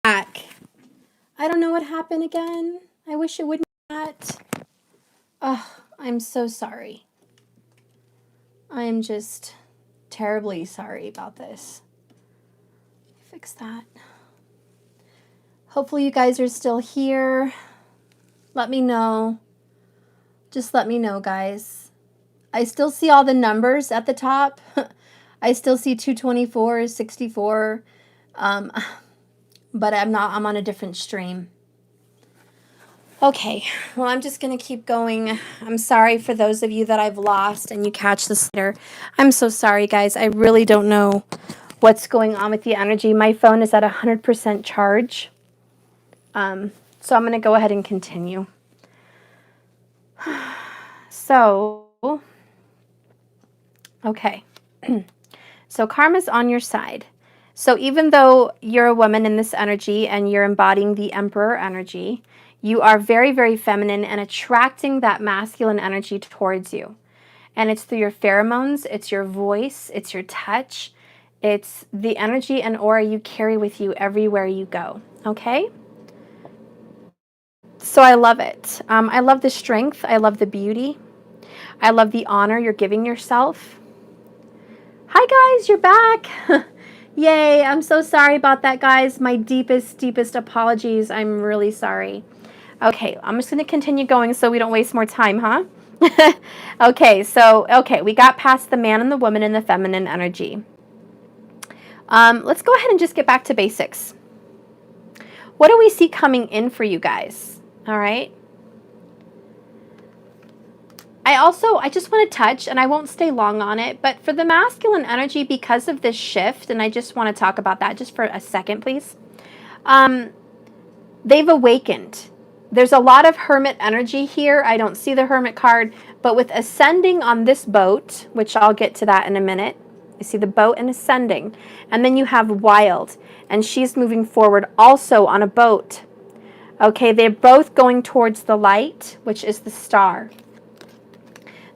back. I don't know what happened again. I wish it wouldn't that. Oh, I'm so sorry. I'm just terribly sorry about this. Fix that. Hopefully you guys are still here. Let me know. Just let me know, guys. I still see all the numbers at the top. I still see 224, 64. But I'm on a different stream. Okay, well, I'm just going to keep going. I'm sorry for those of you that I've lost and you catch this later. I'm so sorry, guys. I really don't know what's going on with the energy. My phone is at 100% charge. So I'm going to go ahead and continue. So, okay. So karma's on your side. So even though you're a woman in this energy and you're embodying the Emperor energy, you are very, very feminine and attracting that masculine energy towards you. And it's through your pheromones, it's your voice, it's your touch, it's the energy and aura you carry with you everywhere you go, okay? So I love it. I love the strength. I love the beauty. I love the honor you're giving yourself. Hi guys, you're back. Yay, I'm so sorry about that, guys. My deepest apologies. I'm really sorry. Okay, I'm just going to continue going so we don't waste more time, huh? Okay, we got past the man and the woman and the feminine energy. Let's go ahead and just get back to basics. What do we see coming in for you guys? All right. I just want to touch, and I won't stay long on it, but for the masculine energy, because of this shift, and I just want to talk about that just for a second, please. They've awakened. There's a lot of hermit energy here. I don't see the hermit card, but with ascending on this boat, which I'll get to that in a minute, you see the boat and ascending, and then you have wild, and she's moving forward also on a boat. Okay, they're both going towards the light, which is the star.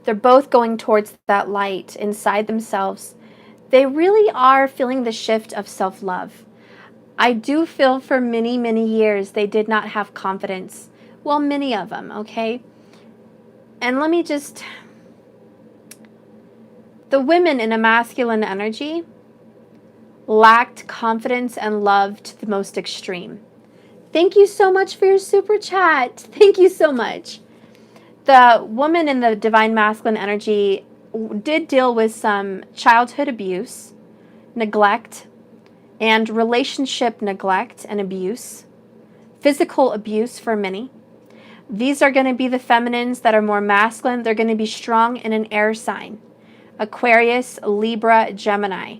They're both going towards that light inside themselves. They really are feeling the shift of self-love. I do feel for many, many years they did not have confidence. Well, many of them, okay? And let me just... The women in a masculine energy lacked confidence and love to the most extreme. Thank you so much for your super chat. Thank you so much. The woman in the divine masculine energy did deal with some childhood abuse, neglect, and relationship neglect and abuse, physical abuse for many. These are going to be the feminines that are more masculine. They're going to be strong in an air sign, Aquarius, Libra, Gemini.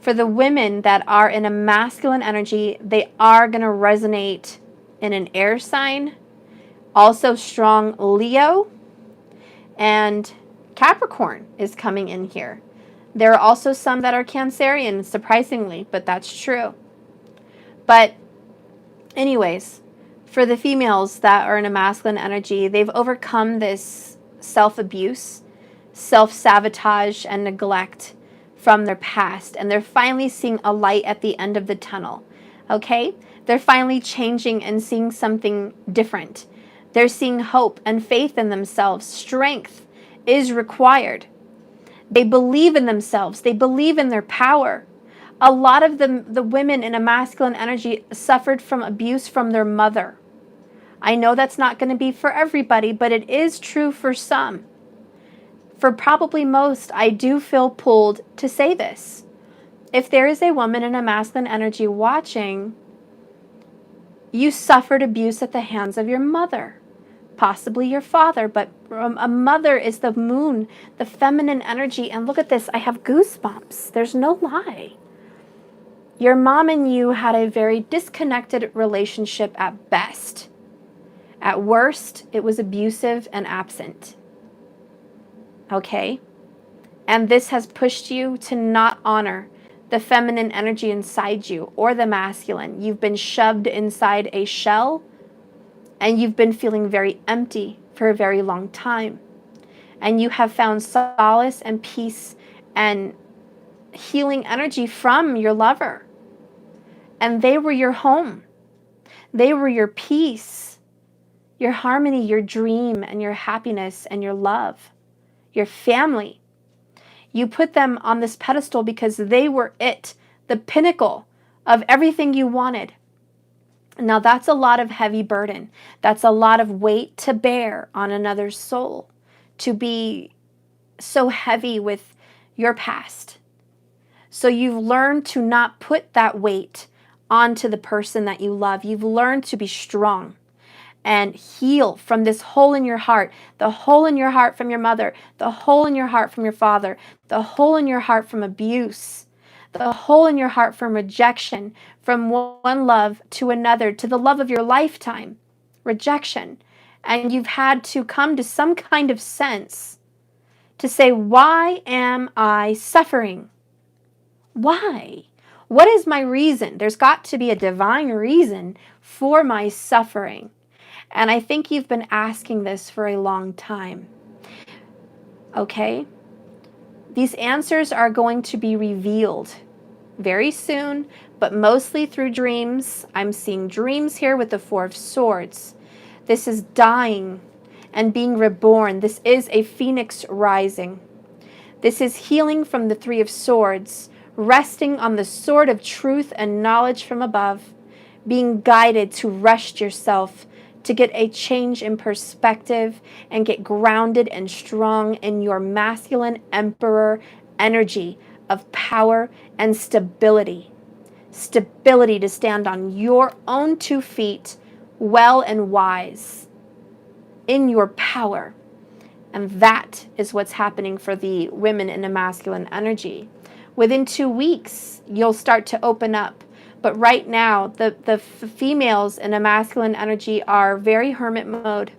For the women that are in a masculine energy, they are going to resonate in an air sign, also strong Leo, and Capricorn is coming in here. There are also some that are Cancerian, surprisingly, but that's true. But anyways, for the females that are in a masculine energy, they've overcome this self-abuse, self-sabotage, and neglect from their past, and they're finally seeing a light at the end of the tunnel, okay? They're finally changing and seeing something different. They're seeing hope and faith in themselves. Strength is required. They believe in themselves. They believe in their power. A lot of the women in a masculine energy suffered from abuse from their mother. I know that's not going to be for everybody, but it is true for some. For probably most, I do feel pulled to say this. If there is a woman in a masculine energy watching, you suffered abuse at the hands of your mother, possibly your father, but a mother is the moon, the feminine energy. And look at this, I have goosebumps. There's no lie. Your mom and you had a very disconnected relationship at best. At worst, it was abusive and absent. Okay? And this has pushed you to not honor the feminine energy inside you or the masculine. You've been shoved inside a shell and you've been feeling very empty for a very long time. And you have found solace and peace and healing energy from your lover. And they were your home. They were your peace, your harmony, your dream, and your happiness and your love, your family. You put them on this pedestal because they were it, the pinnacle of everything you wanted. Now that's a lot of heavy burden. That's a lot of weight to bear on another's soul, to be so heavy with your past. So you've learned to not put that weight onto the person that you love. You've learned to be strong and heal from this hole in your heart, the hole in your heart from your mother, the hole in your heart from your father, the hole in your heart from abuse, the hole in your heart from rejection, from one love to another, to the love of your lifetime, rejection. And you've had to come to some kind of sense to say, why am I suffering? Why? What is my reason? There's got to be a divine reason for my suffering. And I think you've been asking this for a long time. Okay? These answers are going to be revealed very soon, but mostly through dreams. I'm seeing dreams here with the Four of Swords. This is dying and being reborn. This is a phoenix rising. This is healing from the Three of Swords, resting on the sword of truth and knowledge from above, being guided to rest yourself, to get a change in perspective and get grounded and strong in your masculine emperor energy of power and stability. Stability to stand on your own 2 feet, well and wise, in your power. And that is what's happening for the women in a masculine energy. Within 2 weeks, you'll start to open up. But right now, the females in a masculine energy are very hermit mode.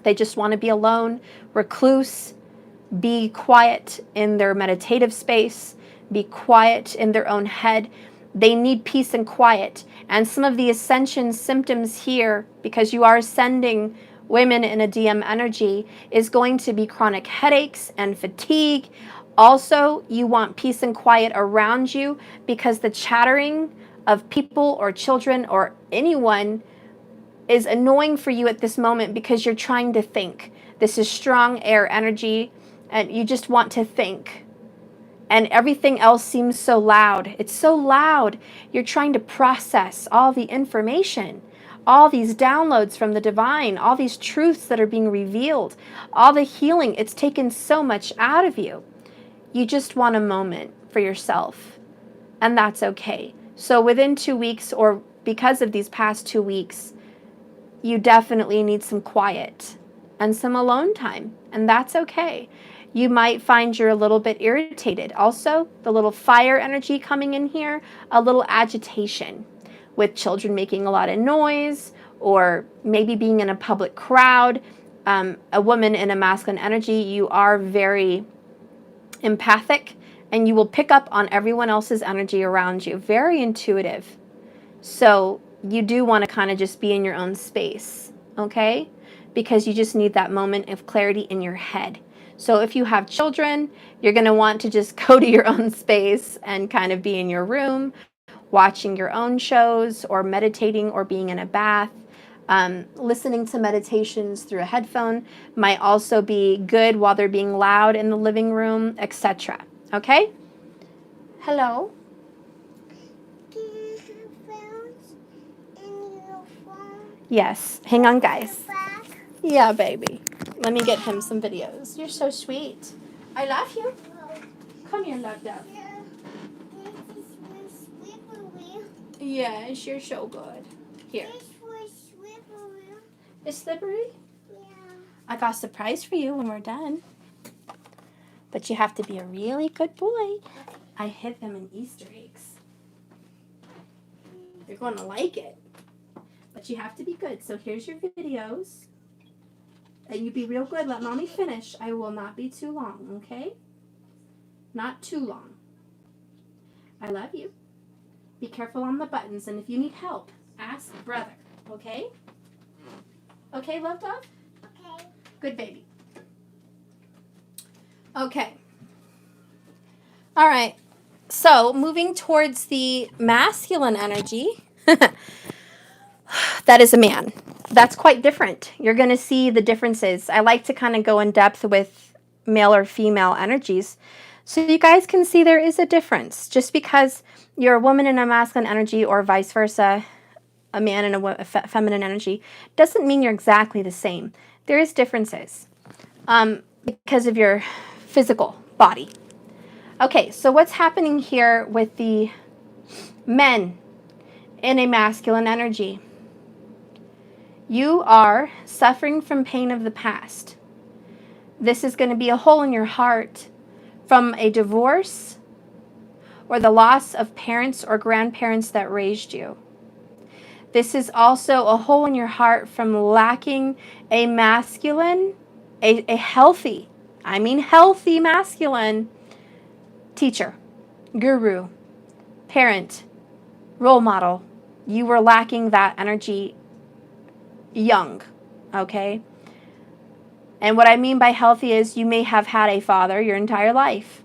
They just want to be alone, recluse, be quiet in their meditative space, be quiet in their own head. They need peace and quiet. And some of the ascension symptoms here, because you are ascending women in a DM energy, is going to be chronic headaches and fatigue. Also, you want peace and quiet around you because the chattering of people or children or anyone is annoying for you at this moment because you're trying to think. This is strong air energy and you just want to think. And everything else seems so loud. It's so loud. You're trying to process all the information, all these downloads from the divine, all these truths that are being revealed, all the healing. It's taken so much out of you. You just want a moment for yourself, and that's okay. So within 2 weeks, or because of these past 2 weeks, you definitely need some quiet and some alone time, and that's okay. You might find you're a little bit irritated. Also, the little fire energy coming in here, a little agitation with children making a lot of noise, or maybe being in a public crowd. A woman in a masculine energy, you are very empathic, and you will pick up on everyone else's energy around you. Very intuitive. So you do want to kind of just be in your own space, okay? Because you just need that moment of clarity in your head. So if you have children, you're going to want to just go to your own space and kind of be in your room, watching your own shows or meditating or being in a bath. Listening to meditations through a headphone might also be good while they're being loud in the living room, etc. Okay? Hello? Can you have phones in your phone? Yes. Hang on, guys. Back? Yeah, baby. Let me get him some videos. You're so sweet. I love you. Come here, love dove. Yeah. This is for slippery. Yes, you're so good. Here. This for slippery. It's slippery? Yeah. I got a surprise for you when we're done. But you have to be a really good boy. I hid them in Easter eggs. You're going to like it. But you have to be good. So here's your videos. And you be real good. Let mommy finish. I will not be too long, okay? Not too long. I love you. Be careful on the buttons. And if you need help, ask brother, okay? Okay, love dove? Okay. Good baby. Okay. All right. So moving towards the masculine energy. that is a man. That's quite different. You're going to see the differences. I like to kind of go in depth with male or female energies so you guys can see there is a difference. Just because you're a woman in a masculine energy or vice versa, a man in a feminine energy, doesn't mean you're exactly the same. There is differences because of your physical body. Okay, so what's happening here with the men in a masculine energy? You are suffering from pain of the past. This is going to be a hole in your heart from a divorce or the loss of parents or grandparents that raised you. This is also a hole in your heart from lacking a masculine, a healthy, I mean healthy masculine teacher, guru, parent, role model. You were lacking that energy young, okay? And what I mean by healthy is you may have had a father your entire life,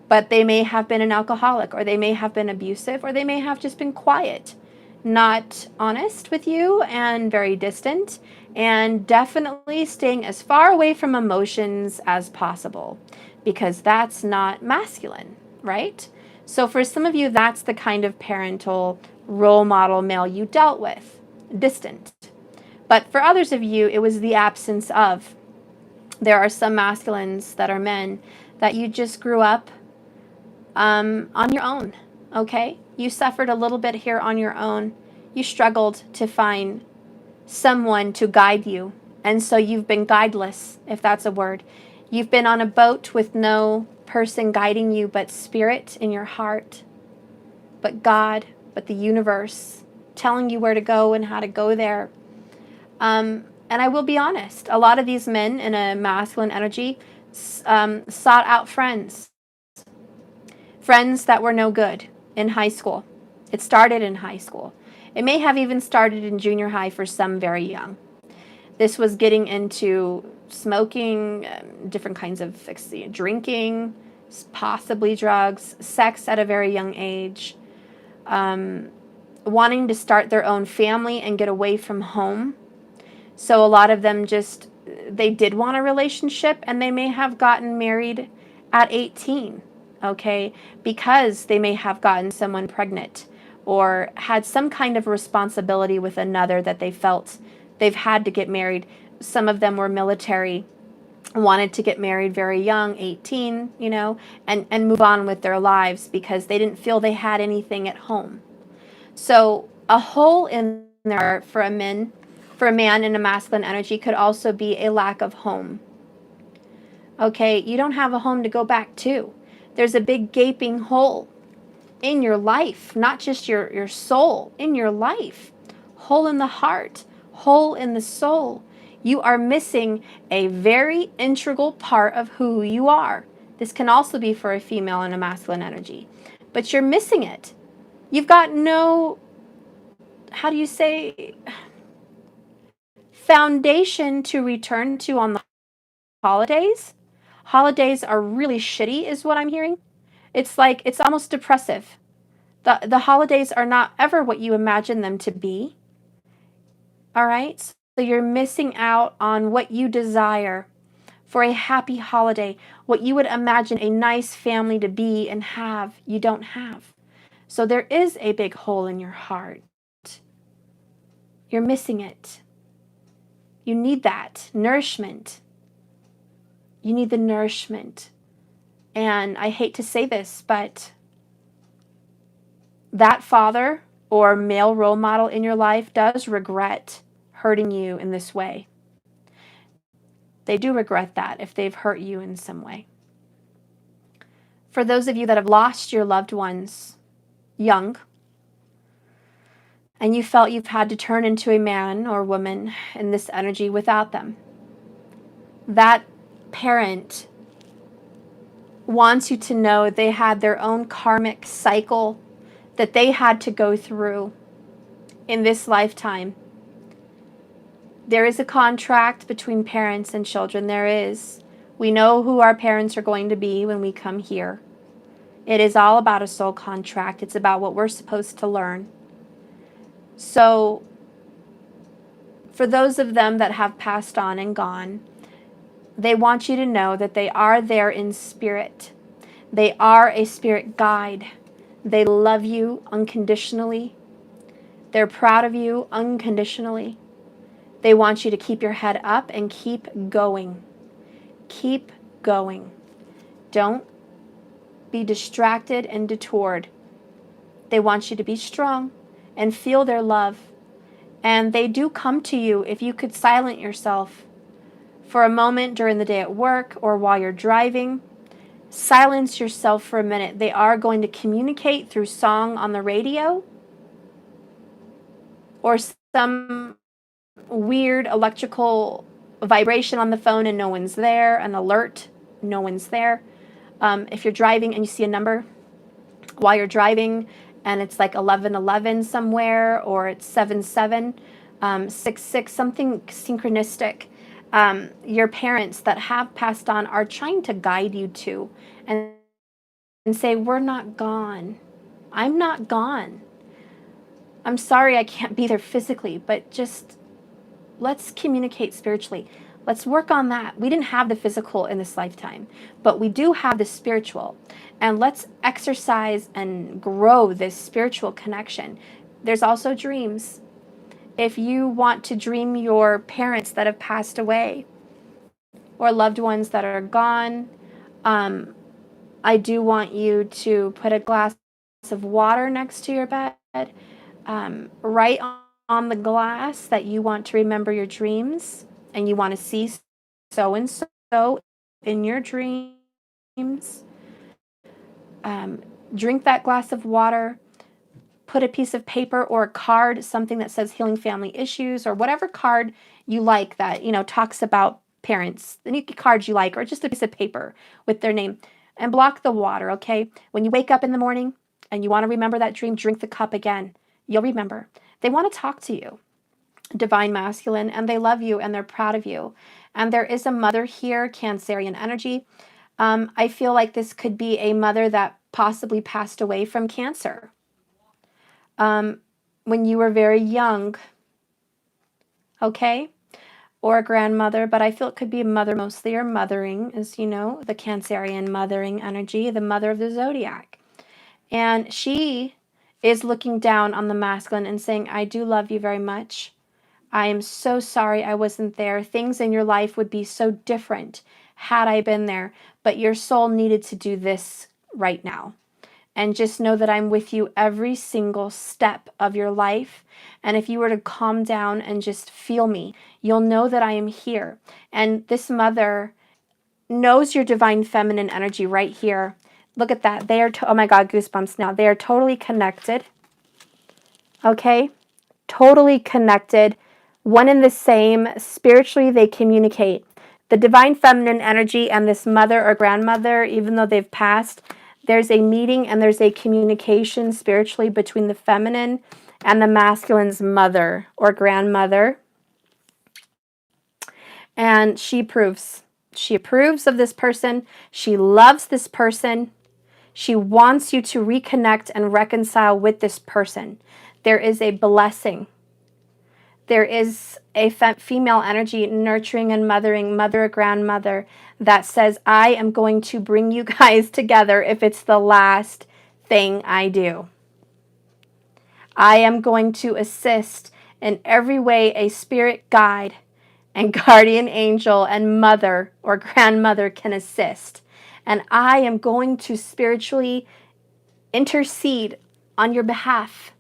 but they may have been an alcoholic, or they may have been abusive, or they may have just been quiet, not honest with you, and very distant, and definitely staying as far away from emotions as possible, because that's not masculine, right? So for some of you, that's the kind of parental role model male you dealt with, distant. But for others of you, it was the absence of. There are some masculines that are men that you just grew up on your own, okay? You suffered a little bit here on your own. You struggled to find someone to guide you. And so you've been guideless, if that's a word. You've been on a boat with no person guiding you but spirit in your heart, but God, but the universe, telling you where to go and how to go there. And I will be honest, a lot of these men in a masculine energy sought out friends that were no good in high school. It started in high school. It may have even started in junior high for some very young. This was getting into smoking, different kinds of drinking, possibly drugs, sex at a very young age, wanting to start their own family and get away from home. So a lot of them they did want a relationship, and they may have gotten married at 18, okay, because they may have gotten someone pregnant or had some kind of responsibility with another that they felt they've had to get married. Some of them were military, wanted to get married very young, 18, and move on with their lives because they didn't feel they had anything at home. So a hole in there for a man in a masculine energy could also be a lack of home. Okay, you don't have a home to go back to. There's a big gaping hole in your life, not just your soul, in your life. Hole in the heart, hole in the soul. You are missing a very integral part of who you are. This can also be for a female in a masculine energy, but you're missing it. You've got no, how do you say, foundation to return to on the holidays. Holidays are really shitty is what I'm hearing. It's almost depressive. The holidays are not ever what you imagine them to be. All right? So you're missing out on what you desire for a happy holiday, what you would imagine a nice family to be and have, you don't have. So there is a big hole in your heart. You're missing it. You need that nourishment. You need the nourishment. And I hate to say this, but that father or male role model in your life does regret hurting you in this way. They do regret that if they've hurt you in some way. For those of you that have lost your loved ones young, and you felt you've had to turn into a man or woman in this energy without them, that parent wants you to know they had their own karmic cycle that they had to go through in this lifetime. There is a contract between parents and children. There is. We know who our parents are going to be when we come here. It is all about a soul contract. It's about what we're supposed to learn. So For those of them that have passed on and gone, they want you to know that they are there in spirit. They are a spirit guide. They love you unconditionally. They're proud of you unconditionally. They want you to keep your head up and keep going. Keep going. Don't be distracted and detoured. They want you to be strong and feel their love. And they do come to you if you could silence yourself for a moment during the day at work or while you're driving. Silence yourself for a minute. They are going to communicate through song on the radio or some weird electrical vibration on the phone and no one's there, an alert, no one's there. If you're driving and you see a number while you're driving and it's like 1111 somewhere, or it's 7766, something synchronistic, your parents that have passed on are trying to guide you to and say, we're not gone. I'm not gone. I'm sorry I can't be there physically, but just let's communicate spiritually. Let's work on that. We didn't have the physical in this lifetime, but we do have the spiritual. And let's exercise and grow this spiritual connection. There's also dreams. If you want to dream your parents that have passed away or loved ones that are gone, I do want you to put a glass of water next to your bed, right on the glass that you want to remember your dreams and you want to see so and so in your dreams. Drink that glass of water, put a piece of paper or a card, something that says healing family issues, or whatever card you like that, talks about parents, any cards you like, or just a piece of paper with their name, and block the water, okay? When you wake up in the morning and you want to remember that dream, drink the cup again. You'll remember. They want to talk to you, divine masculine, and they love you and they're proud of you. And there is a mother here, Cancerian energy. I feel like this could be a mother that possibly passed away from cancer when you were very young, okay? Or a grandmother, but I feel it could be a mother mostly, or mothering, as the Cancerian mothering energy, the mother of the zodiac. And she is looking down on the masculine and saying, I do love you very much. I am so sorry I wasn't there. Things in your life would be so different had I been there, but your soul needed to do this right now. And just know that I'm with you every single step of your life. And if you were to calm down and just feel me, you'll know that I am here. And this mother knows your divine feminine energy right here. Look at that. They are, oh my God, goosebumps now. They are totally connected. Okay? Totally connected. One and the same. Spiritually, they communicate. The divine feminine energy and this mother or grandmother, even though they've passed, there's a meeting and there's a communication spiritually between the feminine and the masculine's mother or grandmother. And she approves. She approves of this person. She loves this person. She wants you to reconnect and reconcile with this person. There is a blessing. There is a female energy, nurturing and mothering, mother or grandmother, that says, I am going to bring you guys together if it's the last thing I do. I am going to assist in every way a spirit guide and guardian angel and mother or grandmother can assist. And I am going to spiritually intercede on your behalf.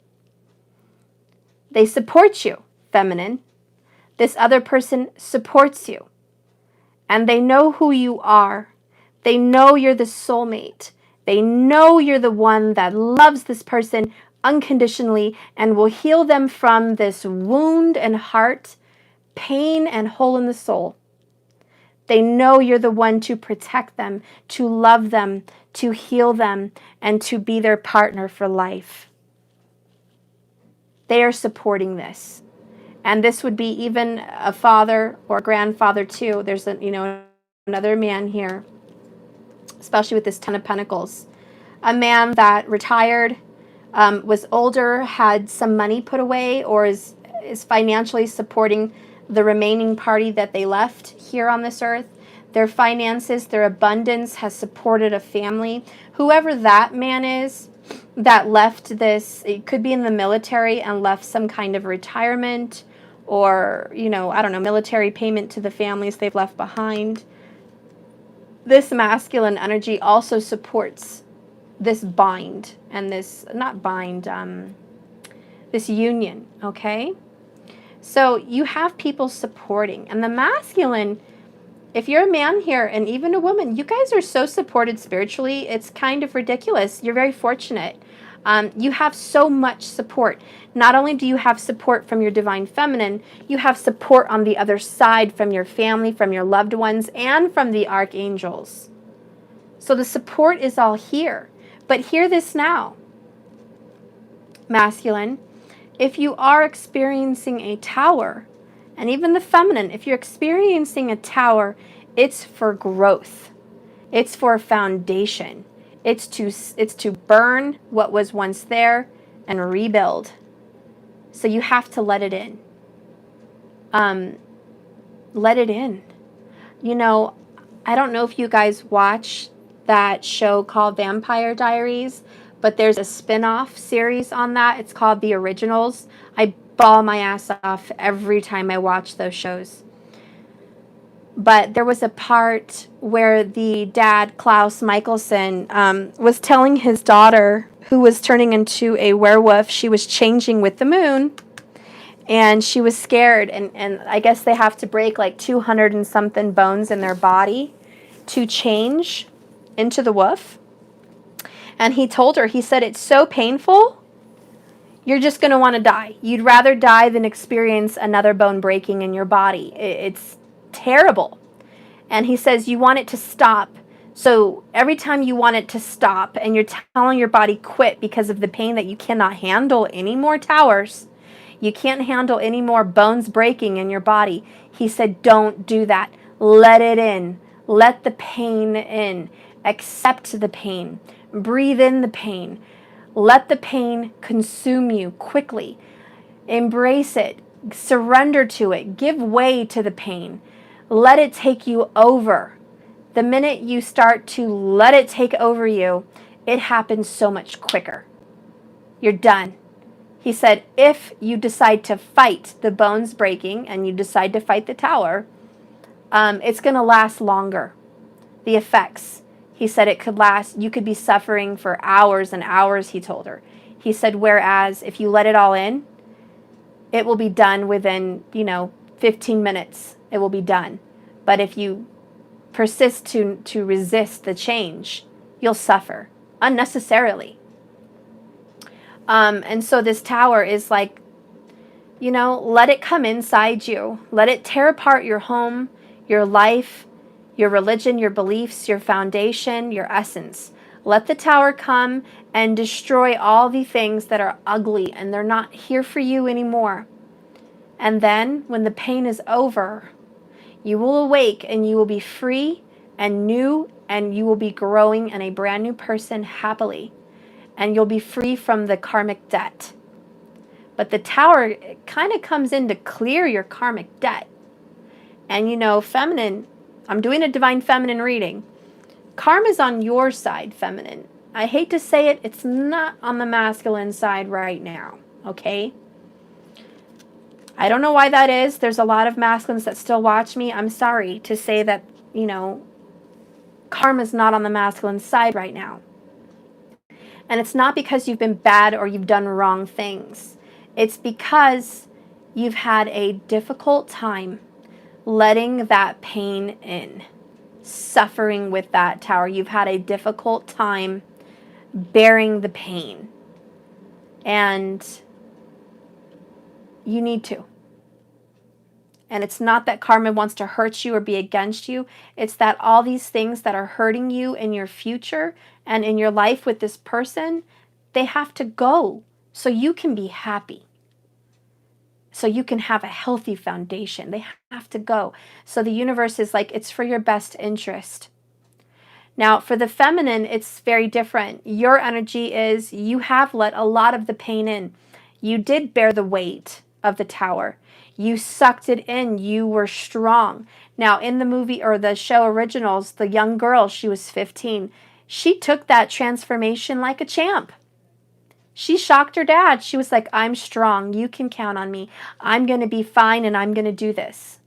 They support you, feminine. This other person supports you. And they know who you are. They know you're the soulmate. They know you're the one that loves this person unconditionally and will heal them from this wound and heart, pain and hole in the soul. They know you're the one to protect them, to love them, to heal them, and to be their partner for life. They are supporting this. And this would be even a father or grandfather too. There's another man here, especially with this Ten of Pentacles. A man that retired, was older, had some money put away, or is is financially supporting the remaining party that they left here on this earth. Their finances, their abundance has supported a family. Whoever that man is that left this, it could be in the military and left some kind of retirement or, I don't know, military payment to the families they've left behind. This masculine energy also supports this bind and this, not bind, this union, okay? So you have people supporting. And the masculine, if you're a man here and even a woman, you guys are so supported spiritually, it's kind of ridiculous. You're very fortunate. You have so much support. Not only do you have support from your divine feminine, you have support on the other side from your family, from your loved ones, and from the archangels. So the support is all here. But hear this now, masculine. If you are experiencing a tower, and even the feminine, if you're experiencing a tower, it's for growth. It's for foundation. It's to burn what was once there and rebuild. So you have to let it in. Let it in. I don't know if you guys watch that show called Vampire Diaries, but there's a spin-off series on that. It's called The Originals. I bawl my ass off every time I watch those shows. But there was a part where the dad, Klaus Michelson, was telling his daughter, who was turning into a werewolf, she was changing with the moon, and she was scared. And I guess they have to break like 200 and something bones in their body to change into the wolf. And he told her, he said, it's so painful, you're just going to want to die. You'd rather die than experience another bone breaking in your body. It's terrible. And he says, you want it to stop. So every time you want it to stop and you're telling your body quit because of the pain that you cannot handle any more towers, you can't handle any more bones breaking in your body. He said, don't do that. Let it in. Let the pain in. Accept the pain. Breathe in the pain. Let the pain consume you quickly. Embrace it. Surrender to it. Give way to the pain. Let it take you over. The minute you start to let it take over you, it happens so much quicker. You're done. He said, if you decide to fight the bones breaking and you decide to fight the tower, it's going to last longer. The effects. He said it could last, you could be suffering for hours and hours, he told her. He said, whereas if you let it all in, it will be done within, 15 minutes. It will be done. But if you persist to resist the change, you'll suffer unnecessarily. And so this tower is like, let it come inside you. Let it tear apart your home, your life, your religion, your beliefs, your foundation, your essence. Let the tower come and destroy all the things that are ugly and they're not here for you anymore. And then when the pain is over, you will awake and you will be free and new, and you will be growing and a brand new person happily. And you'll be free from the karmic debt. But the tower kind of comes in to clear your karmic debt. And feminine, I'm doing a divine feminine reading. Karma's on your side, feminine. I hate to say it, it's not on the masculine side right now, okay? I don't know why that is. There's a lot of masculines that still watch me. I'm sorry to say that, karma's not on the masculine side right now. And it's not because you've been bad or you've done wrong things. It's because you've had a difficult time letting that pain in, suffering with that tower. You've had a difficult time bearing the pain. And you need to. And it's not that karma wants to hurt you or be against you. It's that all these things that are hurting you in your future and in your life with this person, they have to go so you can be happy. So you can have a healthy foundation. They have to go. So the universe is like, it's for your best interest. Now, for the feminine, it's very different. Your energy is, you have let a lot of the pain in. You did bear the weight of the tower. You sucked it in. You were strong. Now, in the movie or the show originals, the young girl, she was 15. She took that transformation like a champ. She shocked her dad. She was like, I'm strong. You can count on me. I'm going to be fine and I'm going to do this.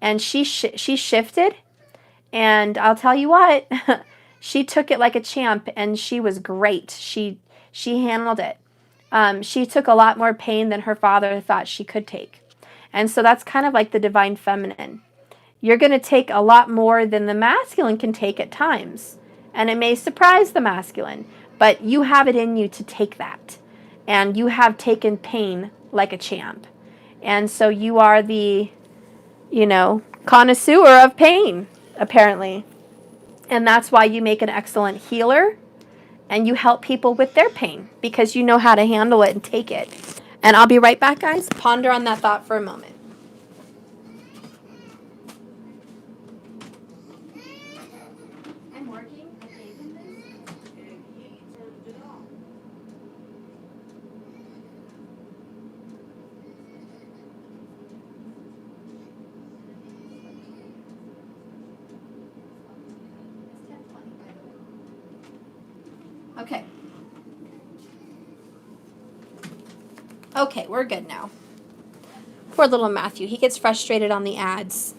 And she shifted. And I'll tell you what, she took it like a champ and she was great. She handled it. She took a lot more pain than her father thought she could take. And so that's kind of like the divine feminine. You're going to take a lot more than the masculine can take at times. And it may surprise the masculine, but you have it in you to take that. And you have taken pain like a champ. And so you are the, connoisseur of pain, apparently. And that's why you make an excellent healer. And you help people with their pain because you know how to handle it and take it. And I'll be right back, guys. Ponder on that thought for a moment. I'm working. Okay. Okay, we're good now. Poor little Matthew. He gets frustrated on the ads.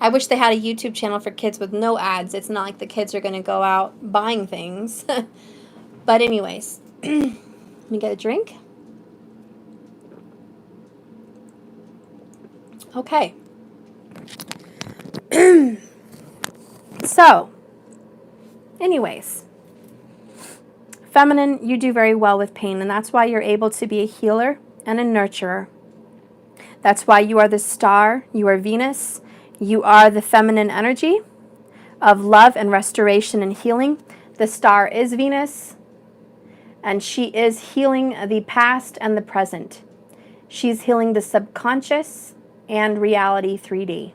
I wish they had a YouTube channel for kids with no ads. It's not like the kids are going to go out buying things. But anyways, let me get a drink. Okay. So, anyways, feminine, you do very well with pain, and that's why you're able to be a healer and a nurturer. That's why you are the star. You are Venus. You are the feminine energy of love and restoration and healing. The star is Venus, and she is healing the past and the present. She's healing the subconscious and reality 3D.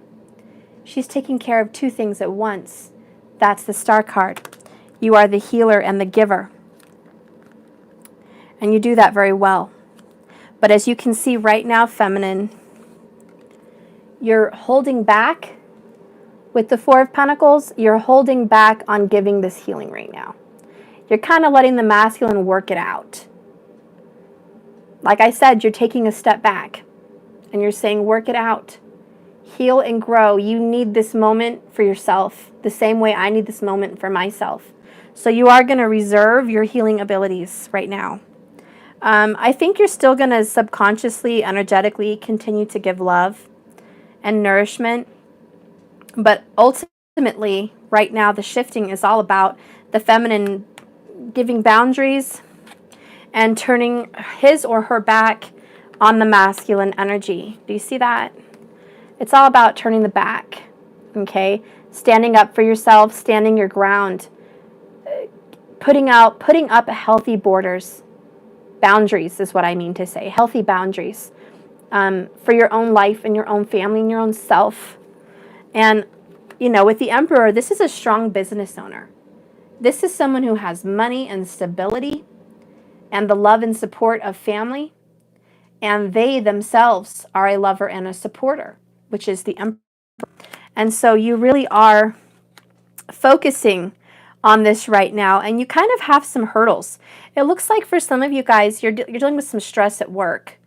She's taking care of two things at once. That's the star card. You are the healer and the giver. And you do that very well. But as you can see right now, feminine, you're holding back with the Four of Pentacles. You're holding back on giving this healing right now. You're kind of letting the masculine work it out. Like I said, you're taking a step back and you're saying, work it out. Heal and grow. You need this moment for yourself the same way I need this moment for myself. So you are going to reserve your healing abilities right now. I think you're still going to subconsciously, energetically continue to give love and nourishment. But ultimately, right now, the shifting is all about the feminine giving boundaries and turning his or her back on the masculine energy. Do you see that? It's all about turning the back, okay? Standing up for yourself, standing your ground, putting up healthy borders. Boundaries is what I mean to say. Healthy boundaries for your own life and your own family and your own self. And, with the Emperor, this is a strong business owner. This is someone who has money and stability and the love and support of family. And they themselves are a lover and a supporter, which is the Emperor. And so you really are focusing on this right now, and you kind of have some hurdles. It looks like for some of you guys, you're dealing with some stress at work.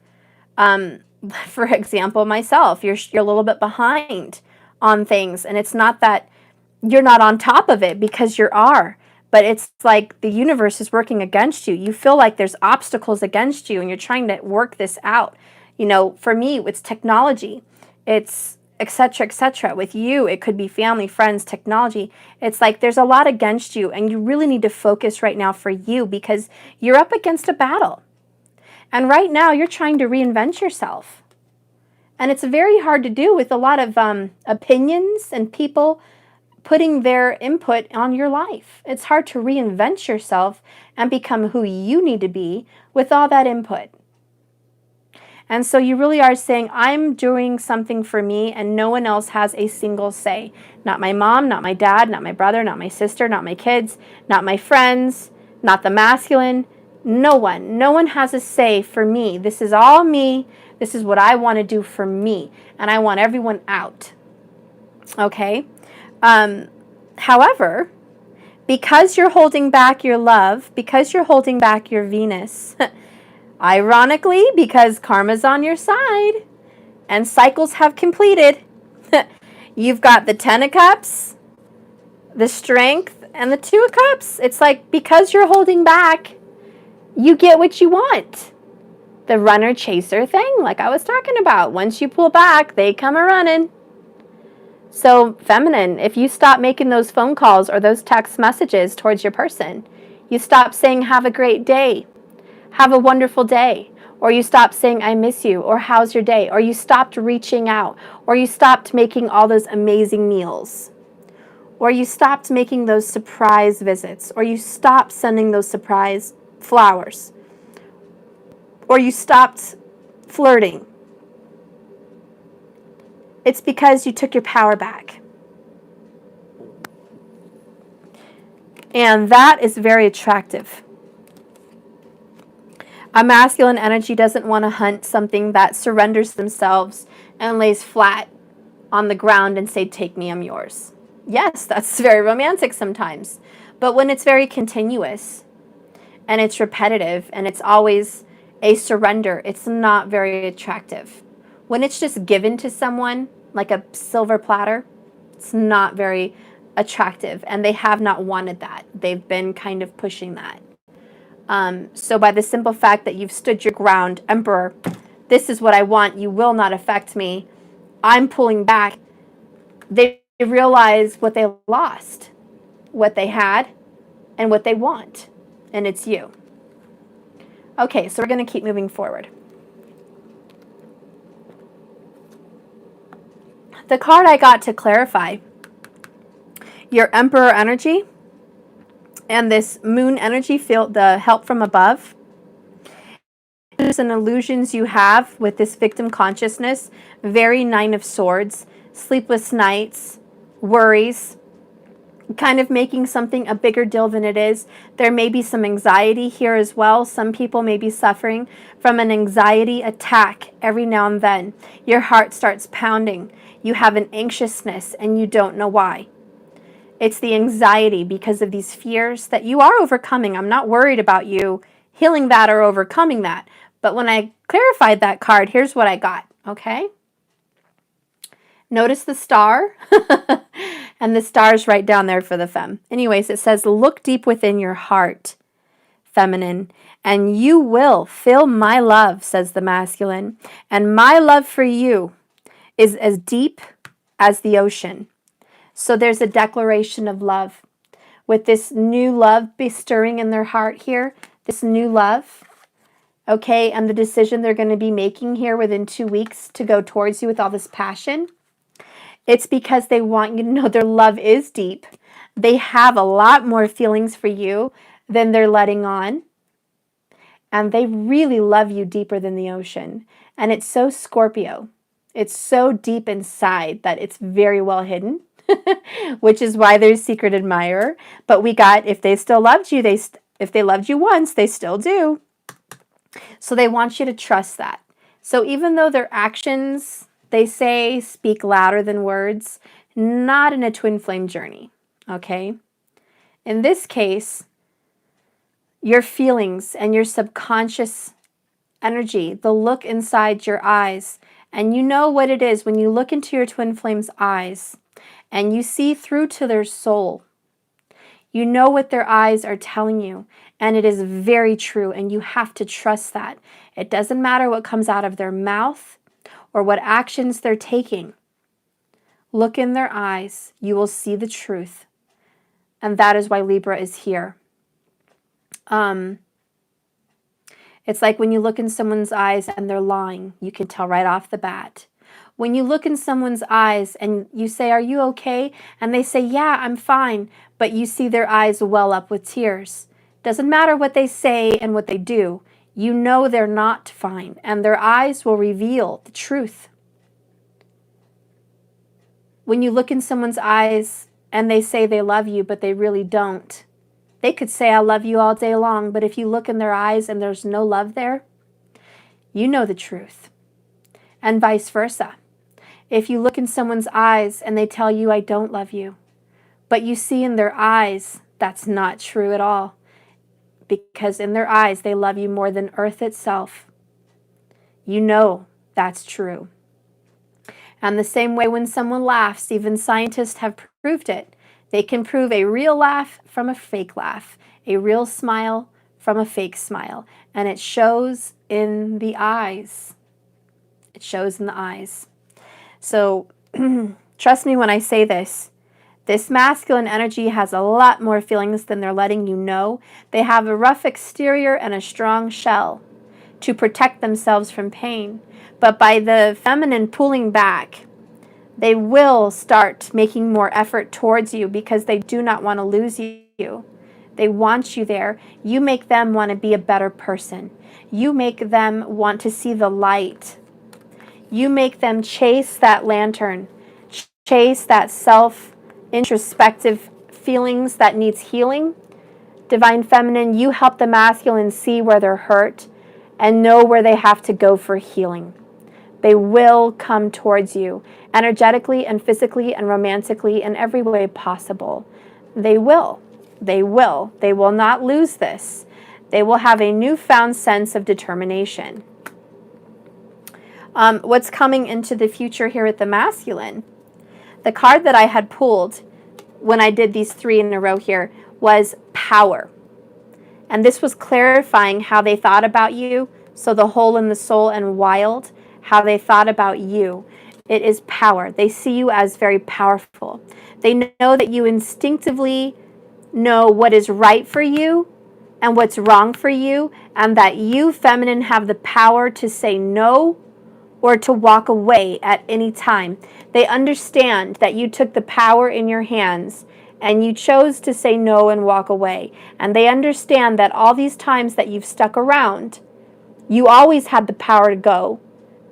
For example, myself, you're a little bit behind on things, and it's not that you're not on top of it, because you are, but it's like the universe is working against you. You feel like there's obstacles against you, and you're trying to work this out. For me, it's technology. It's etc., etc. With you, it could be family, friends, technology. It's like there's a lot against you, and you really need to focus right now for you, because you're up against a battle. And right now, you're trying to reinvent yourself. And it's very hard to do with a lot of opinions and people putting their input on your life. It's hard to reinvent yourself and become who you need to be with all that input. And so you really are saying, I'm doing something for me, and no one else has a single say. Not my mom, not my dad, not my brother, not my sister, not my kids, not my friends, not the masculine. No one has a say for me. This is all me. This is what I want to do for me. And I want everyone out. Okay? However, because you're holding back your love, because you're holding back your Venus, ironically, because karma's on your side and cycles have completed, you've got the Ten of Cups, the Strength, and the Two of Cups. It's like, because you're holding back, you get what you want. The runner chaser thing, like I was talking about. Once you pull back, they come a running. So, feminine, if you stop making those phone calls or those text messages towards your person, you stop saying, have a great day, have a wonderful day, or you stop saying, I miss you, or how's your day, or you stopped reaching out, or you stopped making all those amazing meals, or you stopped making those surprise visits, or you stopped sending those surprise flowers, or you stopped flirting. It's because you took your power back. And that is very attractive. A masculine energy doesn't want to hunt something that surrenders themselves and lays flat on the ground and say, take me, I'm yours. Yes, that's very romantic sometimes. But when it's very continuous and it's repetitive and it's always a surrender, it's not very attractive. When it's just given to someone like a silver platter, it's not very attractive, and they have not wanted that. They've been kind of pushing that. So by the simple fact that you've stood your ground, Emperor, this is what I want, you will not affect me, I'm pulling back, they realize what they lost, what they had, and what they want, and it's you. Okay, so we're going to keep moving forward. The card I got to clarify your Emperor energy and this moon energy, feel the help from above. There's an illusions you have with this victim consciousness, very Nine of Swords, sleepless nights, worries, kind of making something a bigger deal than it is. There may be some anxiety here as well. Some people may be suffering from an anxiety attack every now and then. Your heart starts pounding. You have an anxiousness and you don't know why. It's the anxiety because of these fears that you are overcoming. I'm not worried about you healing that or overcoming that. But when I clarified that card, here's what I got, okay? Notice the star, and the star's right down there for the femme. Anyways, it says, look deep within your heart, feminine, and you will feel my love, says the masculine. And my love for you is as deep as the ocean. So there's a declaration of love. With this new love be stirring in their heart here, this new love, okay, and the decision they're going to be making here within 2 weeks to go towards you with all this passion, it's because they want you to know their love is deep. They have a lot more feelings for you than they're letting on. And they really love you deeper than the ocean. And it's so Scorpio. It's so deep inside that it's very well hidden, which is why there's secret admirer. But we got, if they still loved you, if they loved you once, they still do. So they want you to trust that. So even though their actions, they say, speak louder than words, not in a twin flame journey, okay? In this case, your feelings and your subconscious energy, the look inside your eyes, and you know what it is when you look into your twin flame's eyes and you see through to their soul. You know what their eyes are telling you, and it is very true, and you have to trust that. It doesn't matter what comes out of their mouth or what actions they're taking. Look in their eyes. You will see the truth, and that is why Libra is here. It's like when you look in someone's eyes and they're lying, you can tell right off the bat. When you look in someone's eyes and you say, are you okay? And they say, yeah, I'm fine. But you see their eyes well up with tears. Doesn't matter what they say and what they do. You know they're not fine. And their eyes will reveal the truth. When you look in someone's eyes and they say they love you, but they really don't, They could say, I love you all day long, but if you look in their eyes and there's no love there, you know the truth. And vice versa. If you look in someone's eyes and they tell you, I don't love you, but you see in their eyes that's not true at all, because in their eyes they love you more than earth itself, you know that's true. And the same way when someone laughs, even scientists have proved it. They can prove a real laugh from a fake laugh, a real smile from a fake smile. And it shows in the eyes. It shows in the eyes. So trust me when I say this. This masculine energy has a lot more feelings than they're letting you know. They have a rough exterior and a strong shell to protect themselves from pain. But by the feminine pulling back, they will start making more effort towards you because they do not want to lose you. They want you there. You make them want to be a better person. You make them want to see the light. You make them chase that lantern, chase that self-introspective feelings that needs healing. Divine Feminine, you help the masculine see where they're hurt and know where they have to go for healing. They will come towards you energetically and physically and romantically in every way possible. They will. They will. They will not lose this. They will have a newfound sense of determination. What's coming into the future here at the masculine? The card that I had pulled when I did these 3 in a row here was power. And this was clarifying how they thought about you. So the whole in the soul and wild, how they thought about you. It is power. They see you as very powerful. They know that you instinctively know what is right for you and what's wrong for you, and that you, feminine, have the power to say no or to walk away at any time. They understand that you took the power in your hands and you chose to say no and walk away. And they understand that all these times that you've stuck around, you always had the power to go,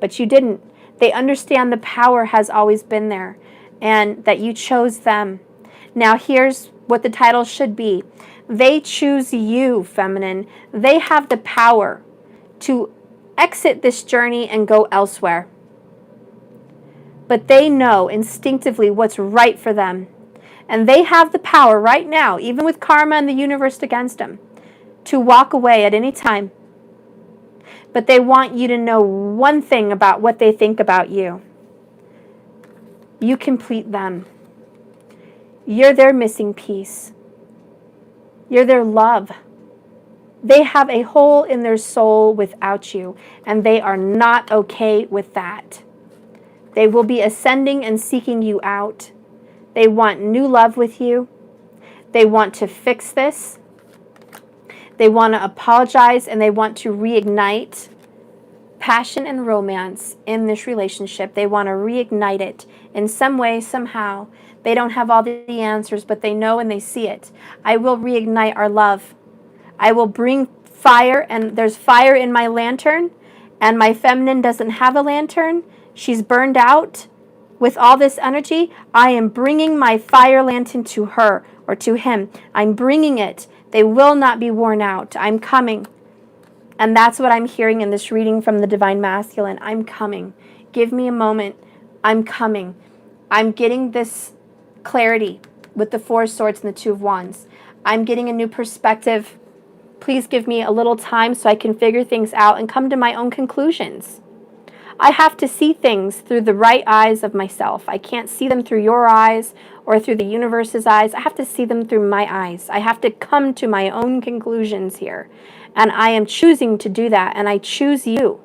but you didn't. They understand the power has always been there and that you chose them. Now here's what the title should be. They choose you, feminine. They have the power to exit this journey and go elsewhere. But they know instinctively what's right for them. And they have the power right now, even with karma and the universe against them, to walk away at any time. But they want you to know one thing about what they think about you. You complete them. You're their missing piece. You're their love. They have a hole in their soul without you, and they are not okay with that. They will be ascending and seeking you out. They want new love with you. They want to fix this. They want to apologize, and they want to reignite passion and romance in this relationship. They want to reignite it in some way, somehow. They don't have all the answers, but they know and they see it. I will reignite our love. I will bring fire, and there's fire in my lantern, and my feminine doesn't have a lantern. She's burned out with all this energy. I am bringing my fire lantern to her or to him. I'm bringing it. They will not be worn out. I'm coming. And that's what I'm hearing in this reading from the Divine Masculine. I'm coming. Give me a moment. I'm coming. I'm getting this clarity with the 4 swords and the 2 of wands. I'm getting a new perspective. Please give me a little time so I can figure things out and come to my own conclusions. I have to see things through the right eyes of myself. I can't see them through your eyes or through the universe's eyes. I have to see them through my eyes. I have to come to my own conclusions here. And I am choosing to do that, and I choose you.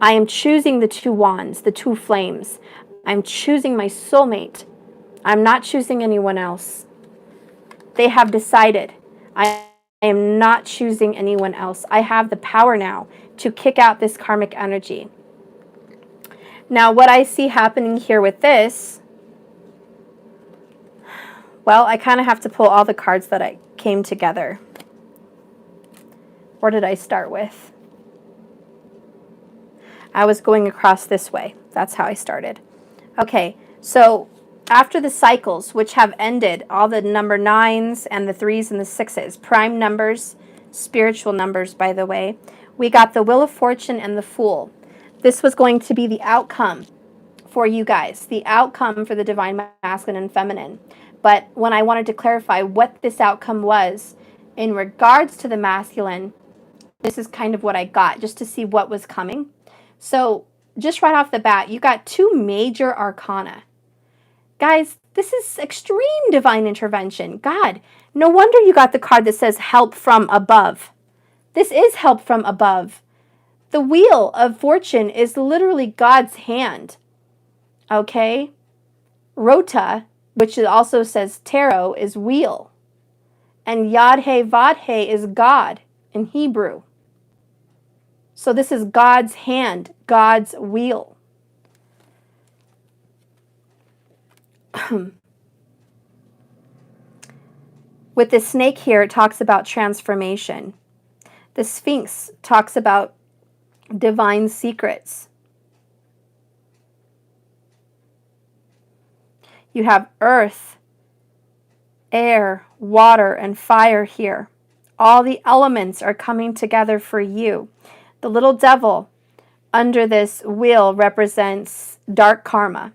I am choosing the 2 wands, the 2 flames. I'm choosing my soulmate. I'm not choosing anyone else. They have decided. I am not choosing anyone else. I have the power now to kick out this karmic energy. Now, what I see happening here with this, well, I kind of have to pull all the cards that I came together. Where did I start with? I was going across this way. That's how I started. Okay, so after the cycles, which have ended, all the number 9s and the 3s and the 6s, prime numbers, spiritual numbers, by the way, we got the Wheel of Fortune and the Fool. This was going to be the outcome for you guys, the outcome for the divine masculine and feminine. But when I wanted to clarify what this outcome was in regards to the masculine, this is kind of what I got, just to see what was coming. So just right off the bat, you got 2 major arcana. Guys, this is extreme divine intervention. God, no wonder you got the card that says help from above. This is help from above. The Wheel of Fortune is literally God's hand. Okay? Rota, which it also says tarot, is wheel. And Yad-He Vad-He is God in Hebrew. So this is God's hand, God's wheel. With the snake here, it talks about transformation. The Sphinx talks about divine secrets. You have earth, air, water, and fire here. All the elements are coming together for you. The little devil under this wheel represents dark karma.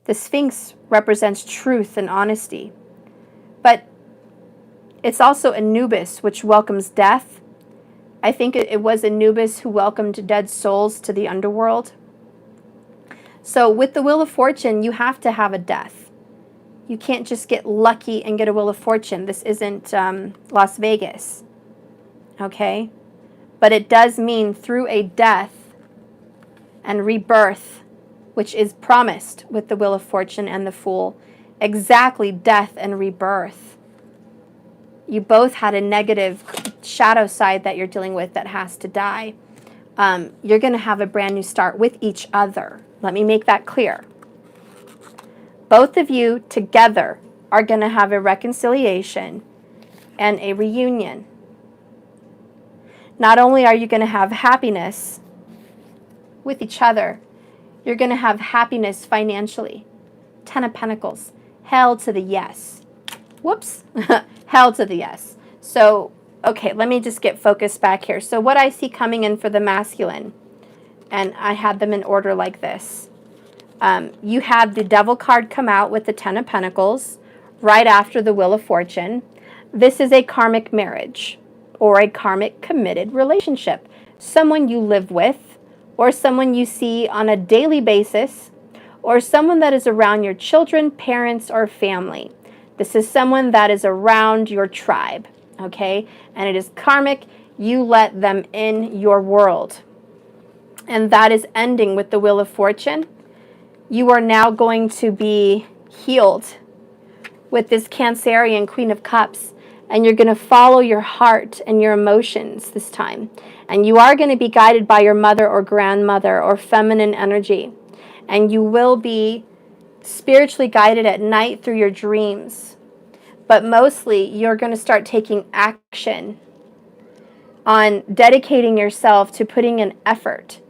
The Sphinx represents truth and honesty. But it's also Anubis, which welcomes death. I think it was Anubis who welcomed dead souls to the underworld. So with the Wheel of Fortune, you have to have a death. You can't just get lucky and get a Wheel of Fortune. This isn't Las Vegas. Okay? But it does mean through a death and rebirth, which is promised with the Wheel of Fortune and the Fool. Exactly, death and rebirth. You both had a negative shadow side that you're dealing with that has to die. You're going to have a brand new start with each other. Let me make that clear. Both of you together are going to have a reconciliation and a reunion. Not only are you going to have happiness with each other, you're going to have happiness financially. 10 of Pentacles. Hell to the yes. Whoops. Hell to the yes. So, okay, let me just get focused back here. So what I see coming in for the masculine, and I had them in order like this. You had the Devil card come out with the 10 of Pentacles right after the Wheel of Fortune. This is a karmic marriage or a karmic committed relationship. Someone you live with, or someone you see on a daily basis, or someone that is around your children, parents, or family. This is someone that is around your tribe, okay? And it is karmic. You let them in your world. And that is ending with the Wheel of Fortune. You are now going to be healed with this Cancerian Queen of Cups. And you're going to follow your heart and your emotions this time. And you are going to be guided by your mother or grandmother or feminine energy. And you will be spiritually guided at night through your dreams. But mostly, you're going to start taking action on dedicating yourself to putting an effort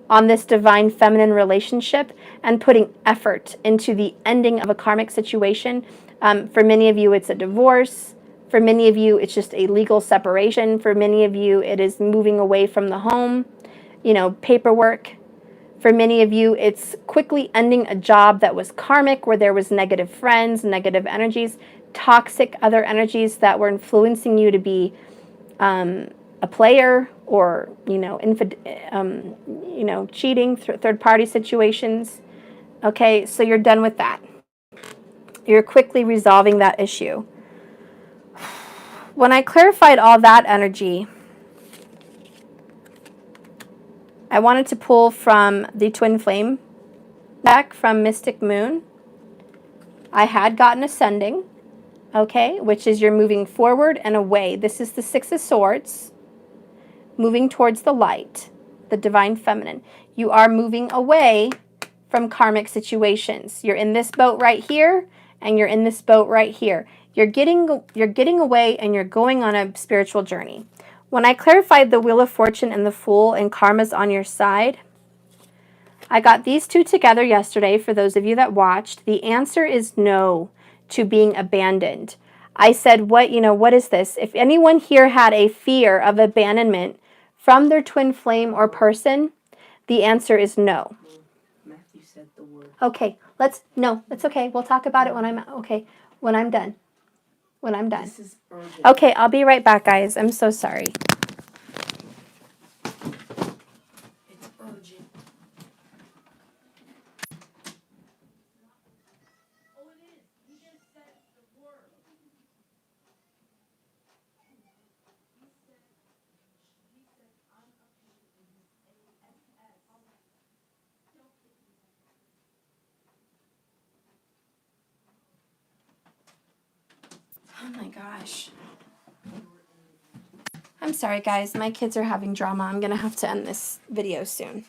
on this divine feminine relationship and putting effort into the ending of a karmic situation. For many of you, it's a divorce. For many of you, it's just a legal separation. For many of you, it is moving away from the home, paperwork. For many of you, it's quickly ending a job that was karmic, where there was negative friends, negative energies, toxic other energies that were influencing you to be a player or, cheating, third-party situations. Okay, so you're done with that. You're quickly resolving that issue. When I clarified all that energy, I wanted to pull from the Twin Flame deck from Mystic Moon. I had gotten Ascending, okay, which is you're moving forward and away. This is the Six of Swords, moving towards the light, the divine feminine. You are moving away from karmic situations. You're in this boat right here, and you're in this boat right here. You're getting away, and you're going on a spiritual journey. When I clarified the Wheel of Fortune and the Fool and karma's on your side, I got these two together yesterday for those of you that watched. The answer is no to being abandoned. I said, what is this? If anyone here had a fear of abandonment from their twin flame or person, the answer is no. Matthew said the word. Okay, no, that's okay. We'll talk about it when I'm done. When I'm done. This is urgent. Okay, I'll be right back, guys. I'm so sorry. It's urgent. Oh my gosh. I'm sorry, guys. My kids are having drama. I'm going to have to end this video soon.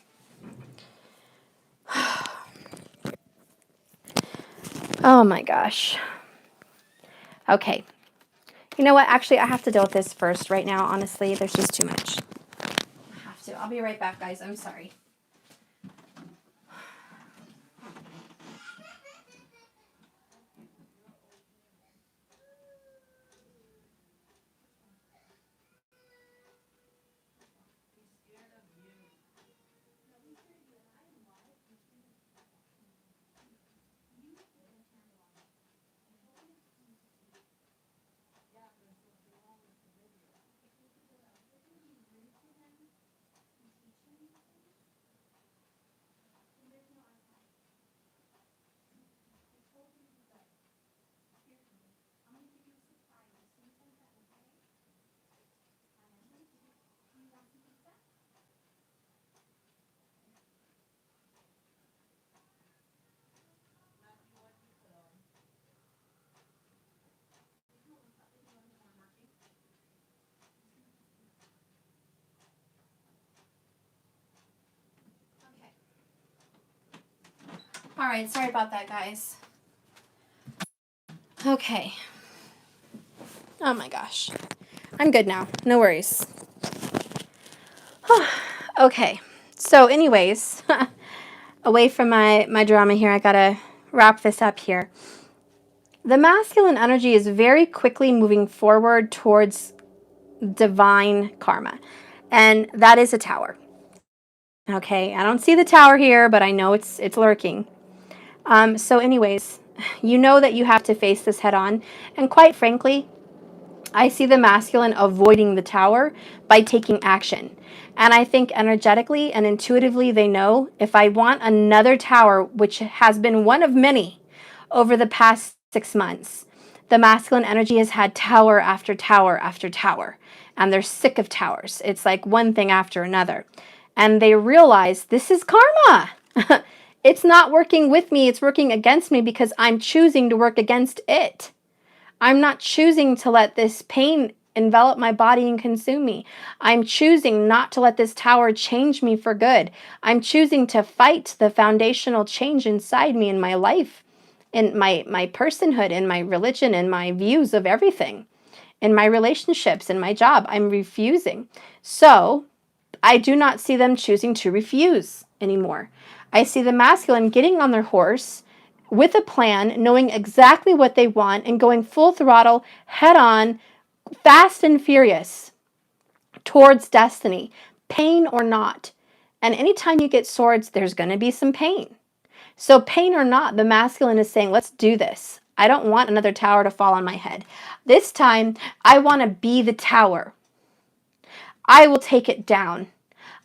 Oh my gosh. Okay. You know what? Actually, I have to deal with this first right now. Honestly, there's just too much. I have to. I'll be right back, guys. I'm sorry. All right, sorry about that, guys. Okay. Oh my gosh. I'm good now. No worries. Okay. So anyways, away from my drama here, I gotta wrap this up here. The masculine energy is very quickly moving forward towards divine karma, and that is a tower. Okay, I don't see the tower here, but I know it's lurking. So anyways, you know that you have to face this head on, and quite frankly, I see the masculine avoiding the tower by taking action. And I think energetically and intuitively they know, if I want another tower, which has been one of many over the past 6 months, the masculine energy has had tower after tower after tower, and they're sick of towers. It's like one thing after another. And they realize this is karma. It's not working with me, it's working against me because I'm choosing to work against it. I'm not choosing to let this pain envelop my body and consume me. I'm choosing not to let this tower change me for good. I'm choosing to fight the foundational change inside me in my life, in my personhood, in my religion, in my views of everything, in my relationships, in my job. I'm refusing. So I do not see them choosing to refuse anymore. I see the masculine getting on their horse with a plan, knowing exactly what they want, and going full throttle, head on, fast and furious towards destiny, pain or not. And anytime you get swords, there's going to be some pain. So pain or not, the masculine is saying, let's do this. I don't want another tower to fall on my head. This time, I want to be the tower. I will take it down.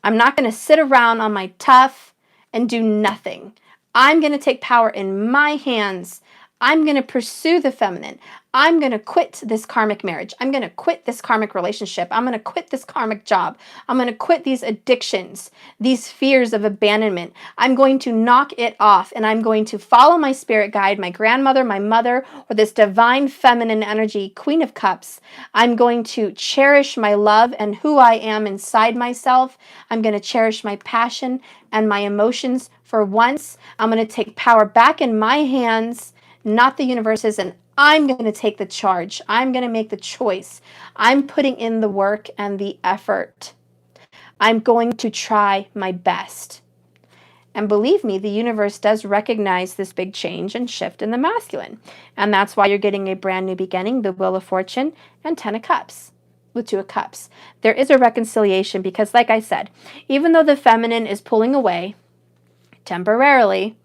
I'm not going to sit around on my tough and do nothing. I'm going to take power in my hands. I'm going to pursue the feminine. I'm going to quit this karmic marriage. I'm going to quit this karmic relationship. I'm going to quit this karmic job. I'm going to quit these addictions, these fears of abandonment. I'm going to knock it off, and I'm going to follow my spirit guide, my grandmother, my mother, or this divine feminine energy, Queen of Cups. I'm going to cherish my love and who I am inside myself. I'm going to cherish my passion and my emotions. For once, I'm going to take power back in my hands, not the universe's, and I'm going to take the charge. I'm going to make the choice. I'm putting in the work and the effort. I'm going to try my best. And believe me, the universe does recognize this big change and shift in the masculine. And that's why you're getting a brand new beginning, the Wheel of Fortune, and 10 of Cups with 2 of Cups. There is a reconciliation because, like I said, even though the feminine is pulling away temporarily,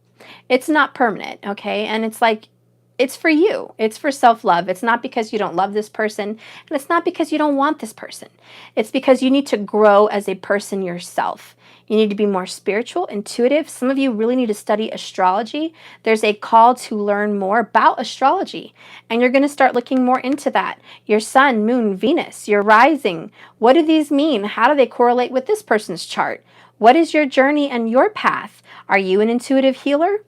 it's not permanent, okay? And it's like, it's for you. It's for self-love. It's not because you don't love this person, and it's not because you don't want this person. It's because you need to grow as a person yourself. You need to be more spiritual, intuitive. Some of you really need to study astrology. There's a call to learn more about astrology, and you're going to start looking more into that. Your sun, moon, Venus, your rising. What do these mean? How do they correlate with this person's chart? What is your journey and your path? Are you an intuitive healer?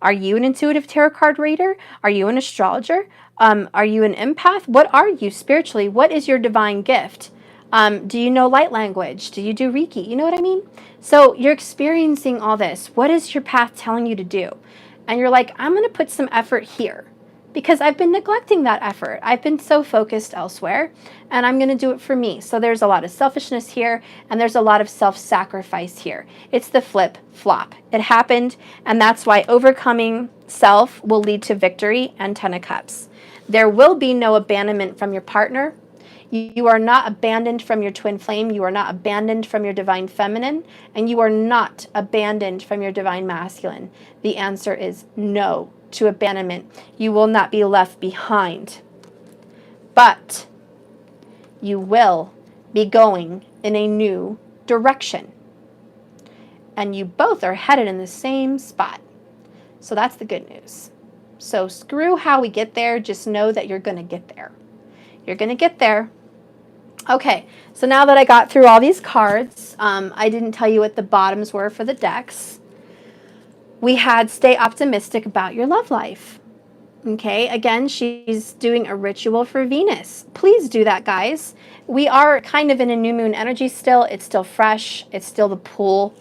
Are you an intuitive tarot card reader? Are you an astrologer? Are you an empath? What are you spiritually? What is your divine gift? Do you know light language? Do you do Reiki? You know what I mean? So you're experiencing all this. What is your path telling you to do? And you're like, I'm going to put some effort here because I've been neglecting that effort. I've been so focused elsewhere, and I'm going to do it for me. So there's a lot of selfishness here, and there's a lot of self-sacrifice here. It's the flip-flop. It happened, and that's why overcoming self will lead to victory and 10 of Cups. There will be no abandonment from your partner. You are not abandoned from your twin flame. You are not abandoned from your divine feminine, and you are not abandoned from your divine masculine. The answer is no to abandonment. You will not be left behind, but you will be going in a new direction, and you both are headed in the same spot. So that's the good news. So screw how we get there. Just know that you're going to get there. You're going to get there. Okay, so now that I got through all these cards, I didn't tell you what the bottoms were for the decks. We had stay optimistic about your love life. Okay, again, she's doing a ritual for Venus. Please do that, guys. We are kind of in a new moon energy still. It's still fresh. It's still the pool.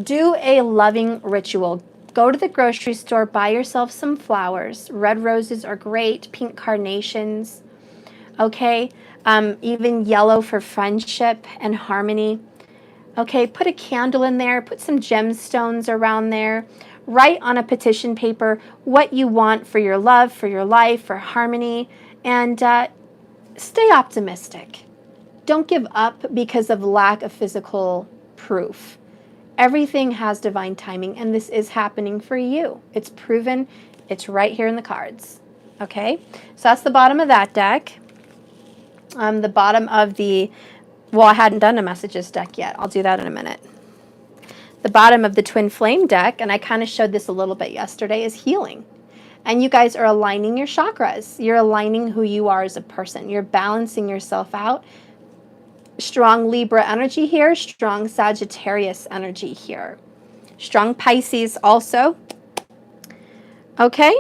Do a loving ritual. Go to the grocery store, buy yourself some flowers. Red roses are great, pink carnations. Okay, even yellow for friendship and harmony. Okay, put a candle in there, put some gemstones around there. Write on a petition paper what you want for your love, for your life, for harmony, and stay optimistic. Don't give up because of lack of physical proof. Everything has divine timing, and this is happening for you. It's proven. It's right here in the cards. Okay, so that's the bottom of that deck. The bottom of the, well, I hadn't done a messages deck yet. I'll do that in a minute. The bottom of the twin flame deck, and I kind of showed this a little bit yesterday, is healing. And you guys are aligning your chakras. You're aligning who you are as a person. You're balancing yourself out. Strong Libra energy here, strong Sagittarius energy here. Strong Pisces also. Okay.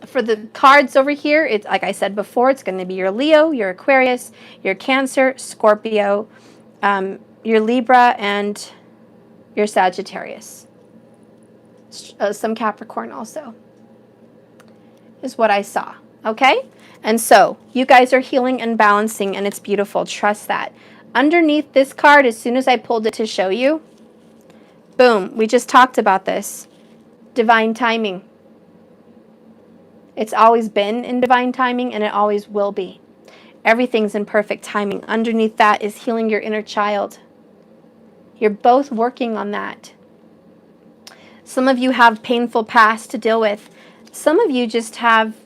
For the cards over here, it's like I said before, it's going to be your Leo, your Aquarius, your Cancer, Scorpio, your Libra, and your Sagittarius. Some Capricorn also is what I saw. Okay? And so you guys are healing and balancing, and it's beautiful. Trust that. Underneath this card, as soon as I pulled it to show you, boom, we just talked about this. Divine timing. It's always been in divine timing, and it always will be. Everything's in perfect timing. Underneath that is healing your inner child. You're both working on that. Some of you have painful past to deal with. Some of you just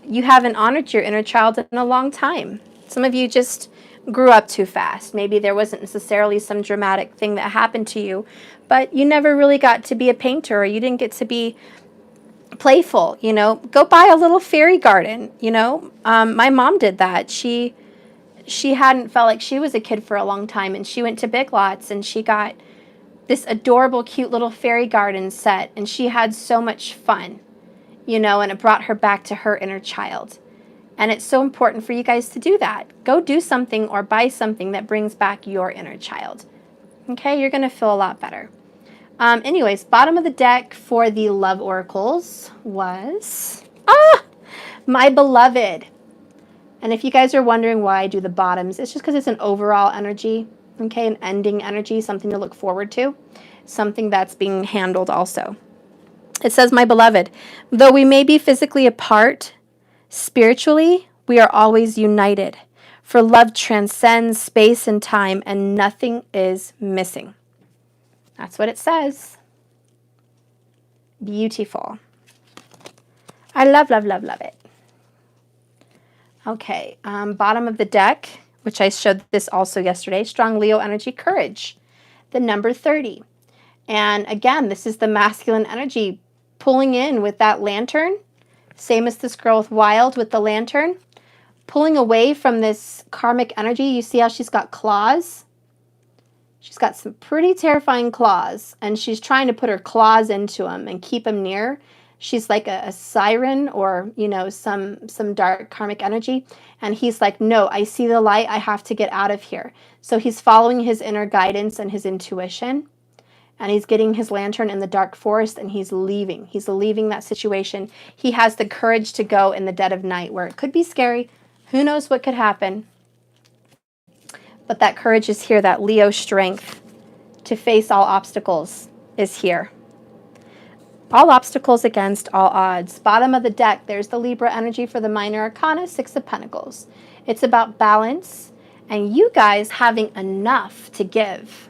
you haven't honored your inner child in a long time. Some of you just grew up too fast. Maybe there wasn't necessarily some dramatic thing that happened to you, but you never really got to be a painter, or you didn't get to be playful, you know. Go buy a little fairy garden, you know. My mom did that. She hadn't felt like she was a kid for a long time, and she went to Big Lots and she got this adorable, cute little fairy garden set, and she had so much fun, you know, and it brought her back to her inner child. And it's so important for you guys to do that. Go do something or buy something that brings back your inner child. Okay, you're going to feel a lot better. Anyways, bottom of the deck for the love oracles was my beloved. And if you guys are wondering why I do the bottoms, it's just because it's an overall energy, okay, an ending energy, something to look forward to. something that's being handled also. It says, my beloved, though we may be physically apart, spiritually, we are always united. For love transcends space and time, and nothing is missing. That's what it says. Beautiful. I love, love, love, love it. Okay, bottom of the deck, which I showed this also yesterday, strong Leo energy, courage, the number 30. And again, this is the masculine energy pulling in with that lantern, same as this girl with Wild with the lantern, pulling away from this karmic energy. You see how she's got claws? She's got some pretty terrifying claws, and she's trying to put her claws into him and keep him near. She's like a siren, or, you know, some dark karmic energy. And he's like, no, I see the light. I have to get out of here. So he's following his inner guidance and his intuition. And he's getting his lantern in the dark forest, and he's leaving. He's leaving that situation. He has the courage to go in the dead of night where it could be scary. Who knows what could happen? But that courage is here. That Leo strength to face all obstacles is here. All obstacles against all odds. Bottom of the deck, there's the Libra energy for the minor arcana, 6 of Pentacles. It's about balance and you guys having enough to give.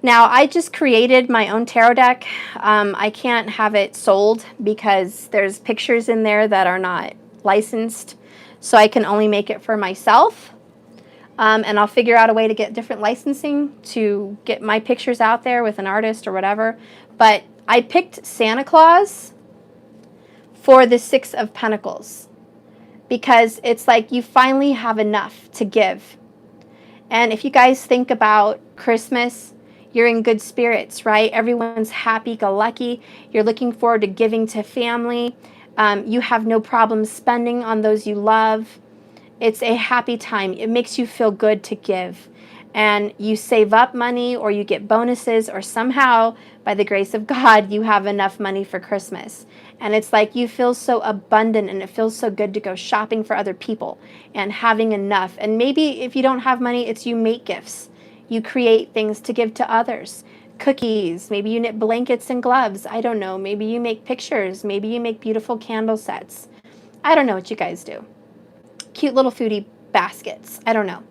Now, I just created my own tarot deck. I can't have it sold because there's pictures in there that are not licensed. So I can only make it for myself. And I'll figure out a way to get different licensing to get my pictures out there with an artist or whatever. But I picked Santa Claus for the 6 of Pentacles because it's like you finally have enough to give. And if you guys think about Christmas, you're in good spirits, right? Everyone's happy-go-lucky. You're looking forward to giving to family. You have no problem spending on those you love. It's a happy time. It makes you feel good to give. And you save up money, or you get bonuses, or somehow, by the grace of God, you have enough money for Christmas. And it's like you feel so abundant, and it feels so good to go shopping for other people and having enough. And maybe if you don't have money, it's you make gifts. You create things to give to others. Cookies, maybe you knit blankets and gloves. I don't know. Maybe you make pictures. Maybe you make beautiful candle sets. I don't know what you guys do. Cute little foodie baskets. I don't know.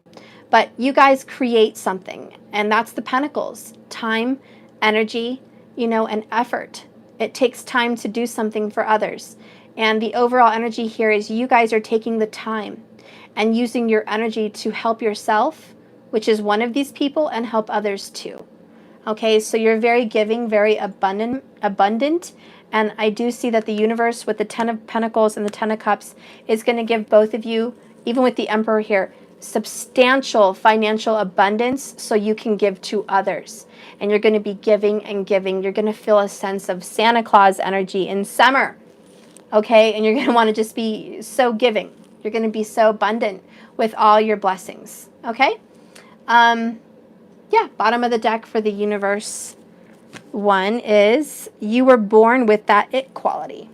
But you guys create something, and that's the Pentacles. Time, energy, and effort. It takes time to do something for others. And the overall energy here is you guys are taking the time and using your energy to help yourself, which is one of these people, and help others too. Okay, so you're very giving, very abundant. And I do see that the universe with the 10 of Pentacles and the 10 of Cups is going to give both of you, even with the Emperor here, substantial financial abundance so you can give to others. And you're going to be giving and giving. You're going to feel a sense of Santa Claus energy in summer. Okay, and you're going to want to just be so giving. You're going to be so abundant with all your blessings. Okay? Yeah, bottom of the deck for the universe one is you were born with that it quality.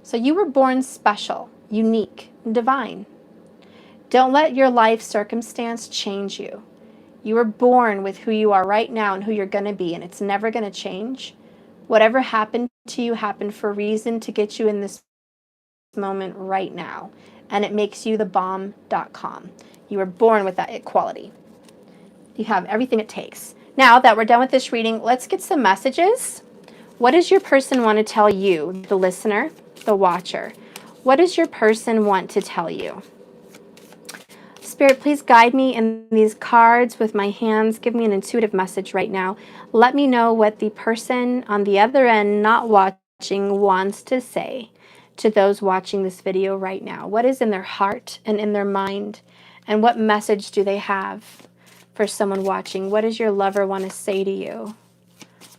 So you were born special, unique, divine. Don't let your life circumstance change you. You were born with who you are right now and who you're going to be, and it's never going to change. Whatever happened to you happened for a reason to get you in this moment right now, and it makes you the bomb.com. You were born with that it quality. You have everything it takes. Now that we're done with this reading, let's get some messages. What does your person want to tell you, the listener, the watcher? What does your person want to tell you? Spirit, please guide me in these cards with my hands. Give me an intuitive message right now. Let me know what the person on the other end not watching wants to say to those watching this video right now. What is in their heart and in their mind? And what message do they have for someone watching? What does your lover want to say to you?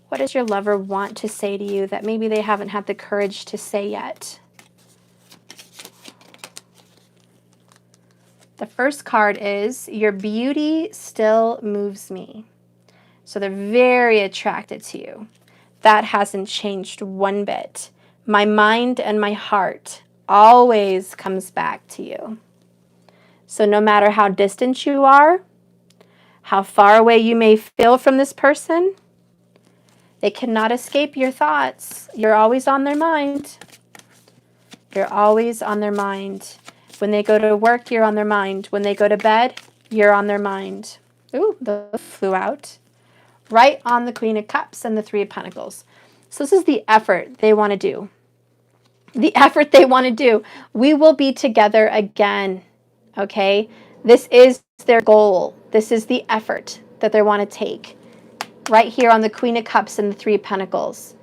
What does your lover want to say to you that maybe they haven't had the courage to say yet? The first card is, your beauty still moves me. So they're very attracted to you. That hasn't changed one bit. My mind and my heart always comes back to you. So no matter how distant you are, how far away you may feel from this person, They cannot escape your thoughts. You're always on their mind. You're always on their mind. When they go to work, you're on their mind. When they go to bed, you're on their mind. Ooh, those flew out. Right on the Queen of Cups and the Three of Pentacles. So this is the effort they want to do. The effort they want to do. We will be together again. Okay? This is their goal. This is the effort that they want to take. Right here on the Queen of Cups and the Three of Pentacles.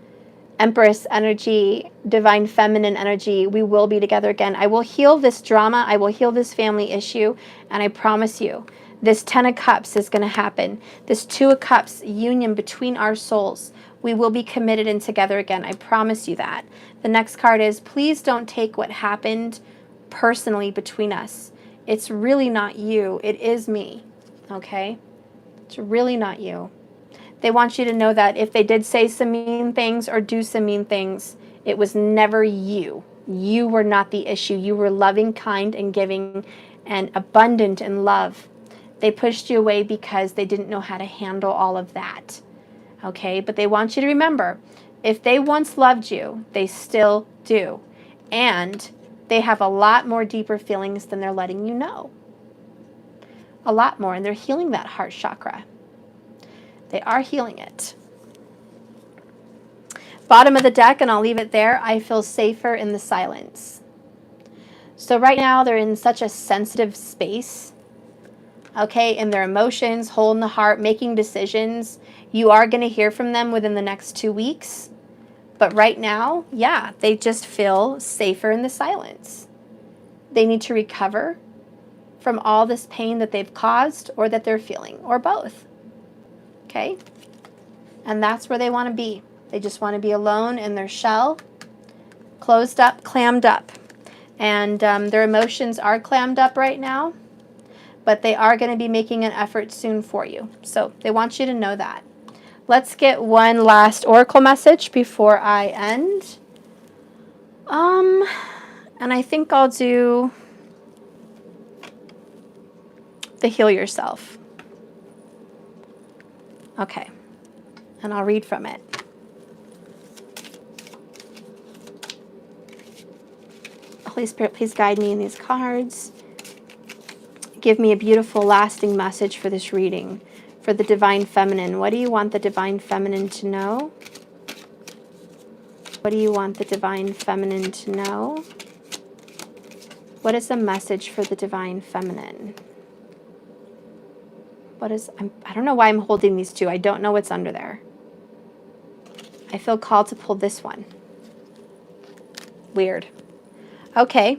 Empress energy, divine feminine energy. We will be together again. I will heal this drama. I will heal this family issue. And I promise you, this 10 of Cups is going to happen. This 2 of Cups union between our souls. We will be committed and together again. I promise you that. The next card is, please don't take what happened personally between us. It's really not you. It is me. Okay? It's really not you. They want you to know that if they did say some mean things or do some mean things, it was never you. You were not the issue. You were loving, kind, and giving, and abundant in love. They pushed you away because they didn't know how to handle all of that. Okay? But they want you to remember, if they once loved you, they still do. And they have a lot more deeper feelings than they're letting you know. A lot more. And they're healing that heart chakra. They are healing it. Bottom of the deck, and I'll leave it there. I feel safer in the silence. So right now they're in such a sensitive space, okay, in their emotions, holding the heart, making decisions. You are going to hear from them within the next 2 weeks. But right now, yeah, they just feel safer in the silence. They need to recover from all this pain that they've caused or that they're feeling, or both. Okay? And that's where they want to be. They just want to be alone in their shell, closed up, clammed up. And their emotions are clammed up right now, but they are going to be making an effort soon for you. So they want you to know that. Let's get one last oracle message before I end. And I think I'll do the heal yourself. Okay. And I'll read from it. Holy Spirit, please guide me in these cards. Give me a beautiful, lasting message for this reading. For the Divine Feminine. What do you want the Divine Feminine to know? What do you want the Divine Feminine to know? What is the message for the Divine Feminine? I don't know why I'm holding these two. I don't know what's under there. I feel called to pull this one. Weird. Okay.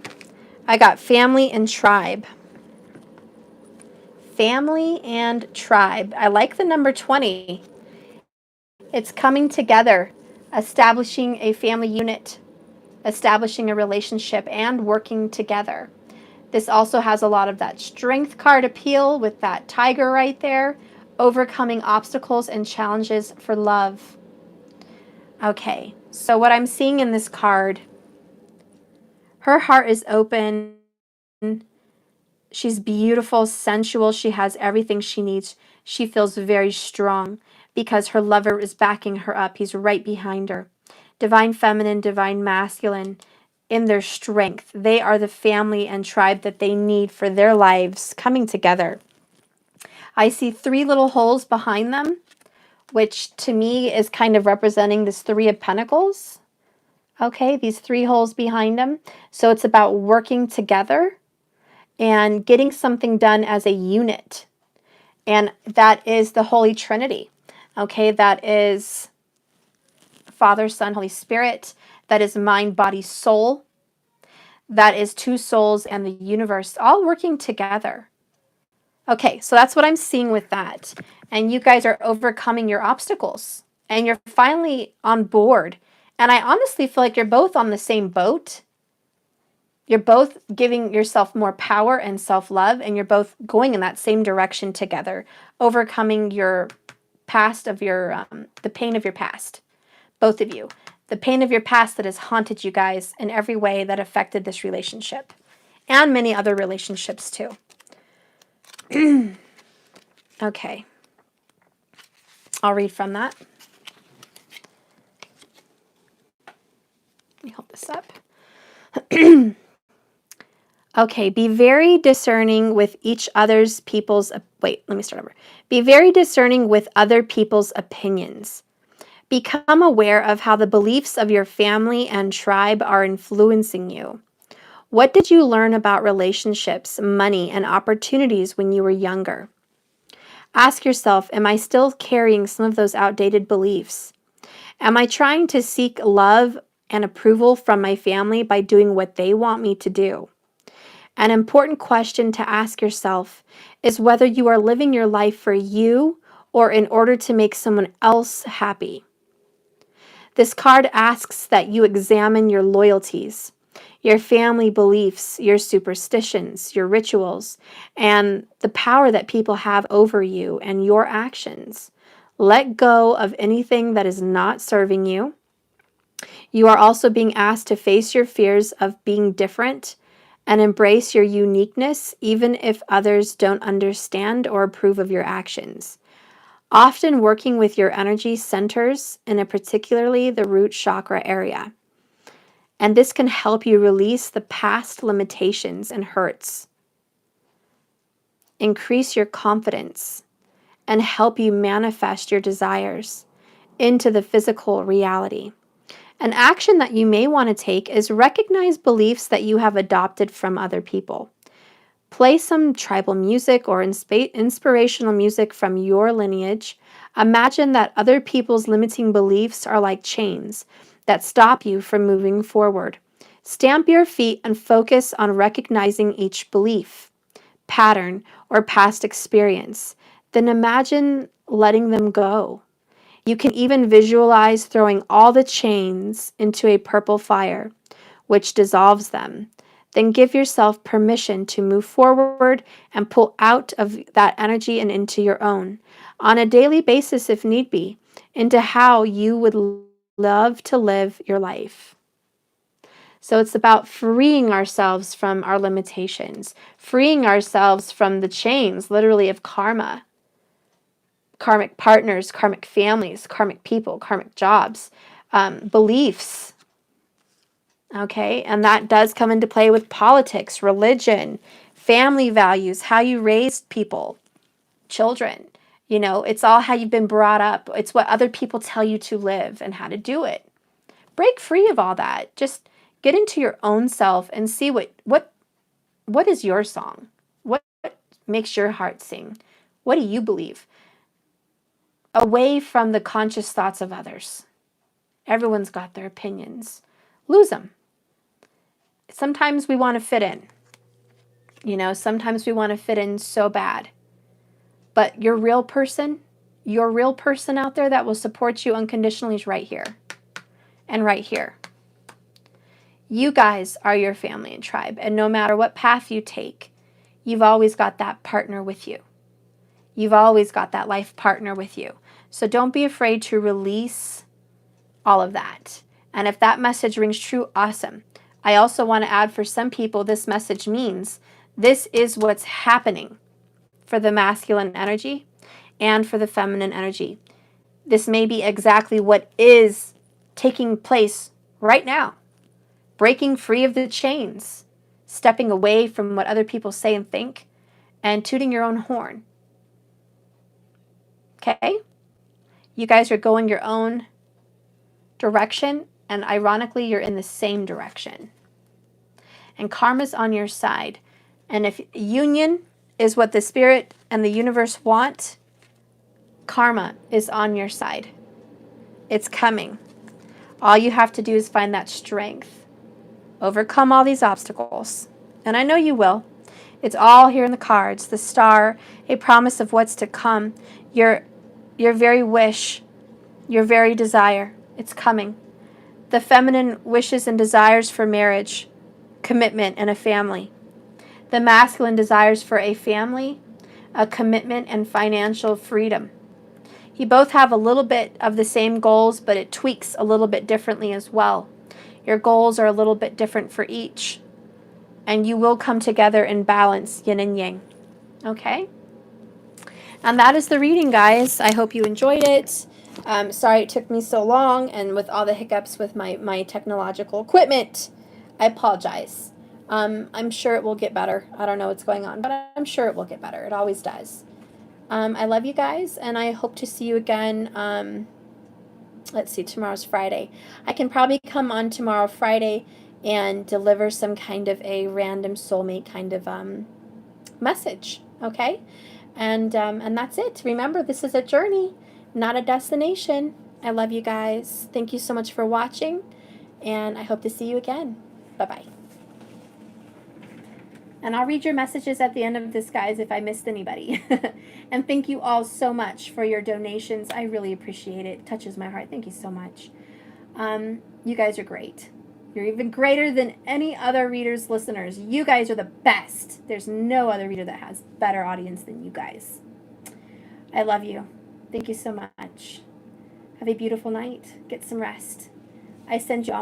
I got family and tribe. Family and tribe. I like the number 20. It's coming together, establishing a family unit, establishing a relationship, and working together. This also has a lot of that strength card appeal with that tiger right there, overcoming obstacles and challenges for love. Okay, so what I'm seeing in this card, her heart is open. She's beautiful, sensual. She has everything she needs. She feels very strong because her lover is backing her up. He's right behind her. Divine feminine, divine masculine. In their strength, they are the family and tribe that they need for their lives coming together. I see 3 little holes behind them, which to me is kind of representing this 3 of Pentacles. Okay, these 3 holes behind them. So it's about working together and getting something done as a unit. And that is the Holy Trinity. Okay, that is Father, Son, Holy Spirit. That is mind, body, soul. That is 2 souls and the universe all working together. Okay, so that's what I'm seeing with that. And you guys are overcoming your obstacles. And you're finally on board. And I honestly feel like you're both on the same boat. You're both giving yourself more power and self-love. And you're both going in that same direction together. Overcoming your past of your, the pain of your past. Both of you. The pain of your past that has haunted you guys in every way that affected this relationship. And many other relationships too. Okay. I'll read from that. Let me hold this up. Okay, be very discerning with each other's people's, wait, let me start over. Be very discerning with other people's opinions. Become aware of how the beliefs of your family and tribe are influencing you. What did you learn about relationships, money, and opportunities when you were younger? Ask yourself, am I still carrying some of those outdated beliefs? Am I trying to seek love and approval from my family by doing what they want me to do? An important question to ask yourself is whether you are living your life for you or in order to make someone else happy. This card asks that you examine your loyalties, your family beliefs, your superstitions, your rituals, and the power that people have over you and your actions. Let go of anything that is not serving you. You are also being asked to face your fears of being different and embrace your uniqueness, even if others don't understand or approve of your actions. Often working with your energy centers in a particularly the root chakra area. And this can help you release the past limitations and hurts, increase your confidence, and help you manifest your desires into the physical reality. An action that you may want to take is recognize beliefs that you have adopted from other people. Play some tribal music or inspirational music from your lineage. Imagine that other people's limiting beliefs are like chains that stop you from moving forward. Stamp your feet and focus on recognizing each belief, pattern, or past experience. Then imagine letting them go. You can even visualize throwing all the chains into a purple fire, which dissolves them. Then give yourself permission to move forward and pull out of that energy and into your own, on a daily basis if need be, into how you would love to live your life. So it's about freeing ourselves from our limitations, freeing ourselves from the chains, literally, of karma. Karmic partners, karmic families, karmic people, karmic jobs, beliefs. Okay, and that does come into play with politics, religion, family values, how you raised people, children. You know, it's all how you've been brought up. It's what other people tell you to live and how to do it. Break free of all that. Just get into your own self and see what is your song? What makes your heart sing? What do you believe? Away from the conscious thoughts of others. Everyone's got their opinions. Lose them. Sometimes we want to fit in. You know, sometimes we want to fit in so bad. But your real person out there that will support you unconditionally is right here and right here. You guys are your family and tribe. And no matter what path you take, you've always got that partner with you. You've always got that life partner with you. So don't be afraid to release all of that. And if that message rings true, awesome. I also want to add, for some people, this message means this is what's happening for the masculine energy and for the feminine energy. This may be exactly what is taking place right now. Breaking free of the chains, stepping away from what other people say and think, and tooting your own horn. Okay? You guys are going your own direction, and ironically, you're in the same direction. And karma's on your side. And if union is what the spirit and the universe want, karma is on your side. It's coming. All you have to do is find that strength. Overcome all these obstacles. And I know you will. It's all here in the cards. The star, a promise of what's to come. Your very wish, your very desire. It's coming. The feminine wishes and desires for marriage, commitment, and a family. The masculine desires for a family, a commitment, and financial freedom. You both have a little bit of the same goals, but it tweaks a little bit differently as well. Your goals are a little bit different for each, and you will come together in balance, yin and yang. Okay? And that is the reading, guys. I hope you enjoyed it. Sorry it took me so long and with all the hiccups with my technological equipment. I apologize. I'm sure it will get better. I don't know what's going on, but I'm sure it will get better. It always does. I love you guys, and I hope to see you again. Let's see, tomorrow's Friday. I can probably come on tomorrow, Friday, and deliver some kind of a random soulmate kind of message. Okay, and that's it. Remember, this is a journey, not a destination. I love you guys. Thank you so much for watching, and I hope to see you again. Bye bye. And I'll read your messages at the end of this, guys, if I missed anybody. And thank you all so much for your donations. I really appreciate it. It touches my heart. Thank you so much. You guys are great. You're even greater than any other readers, listeners. You guys are the best. There's no other reader that has better audience than you guys. I love you. Thank you so much. Have a beautiful night. Get some rest. I send you all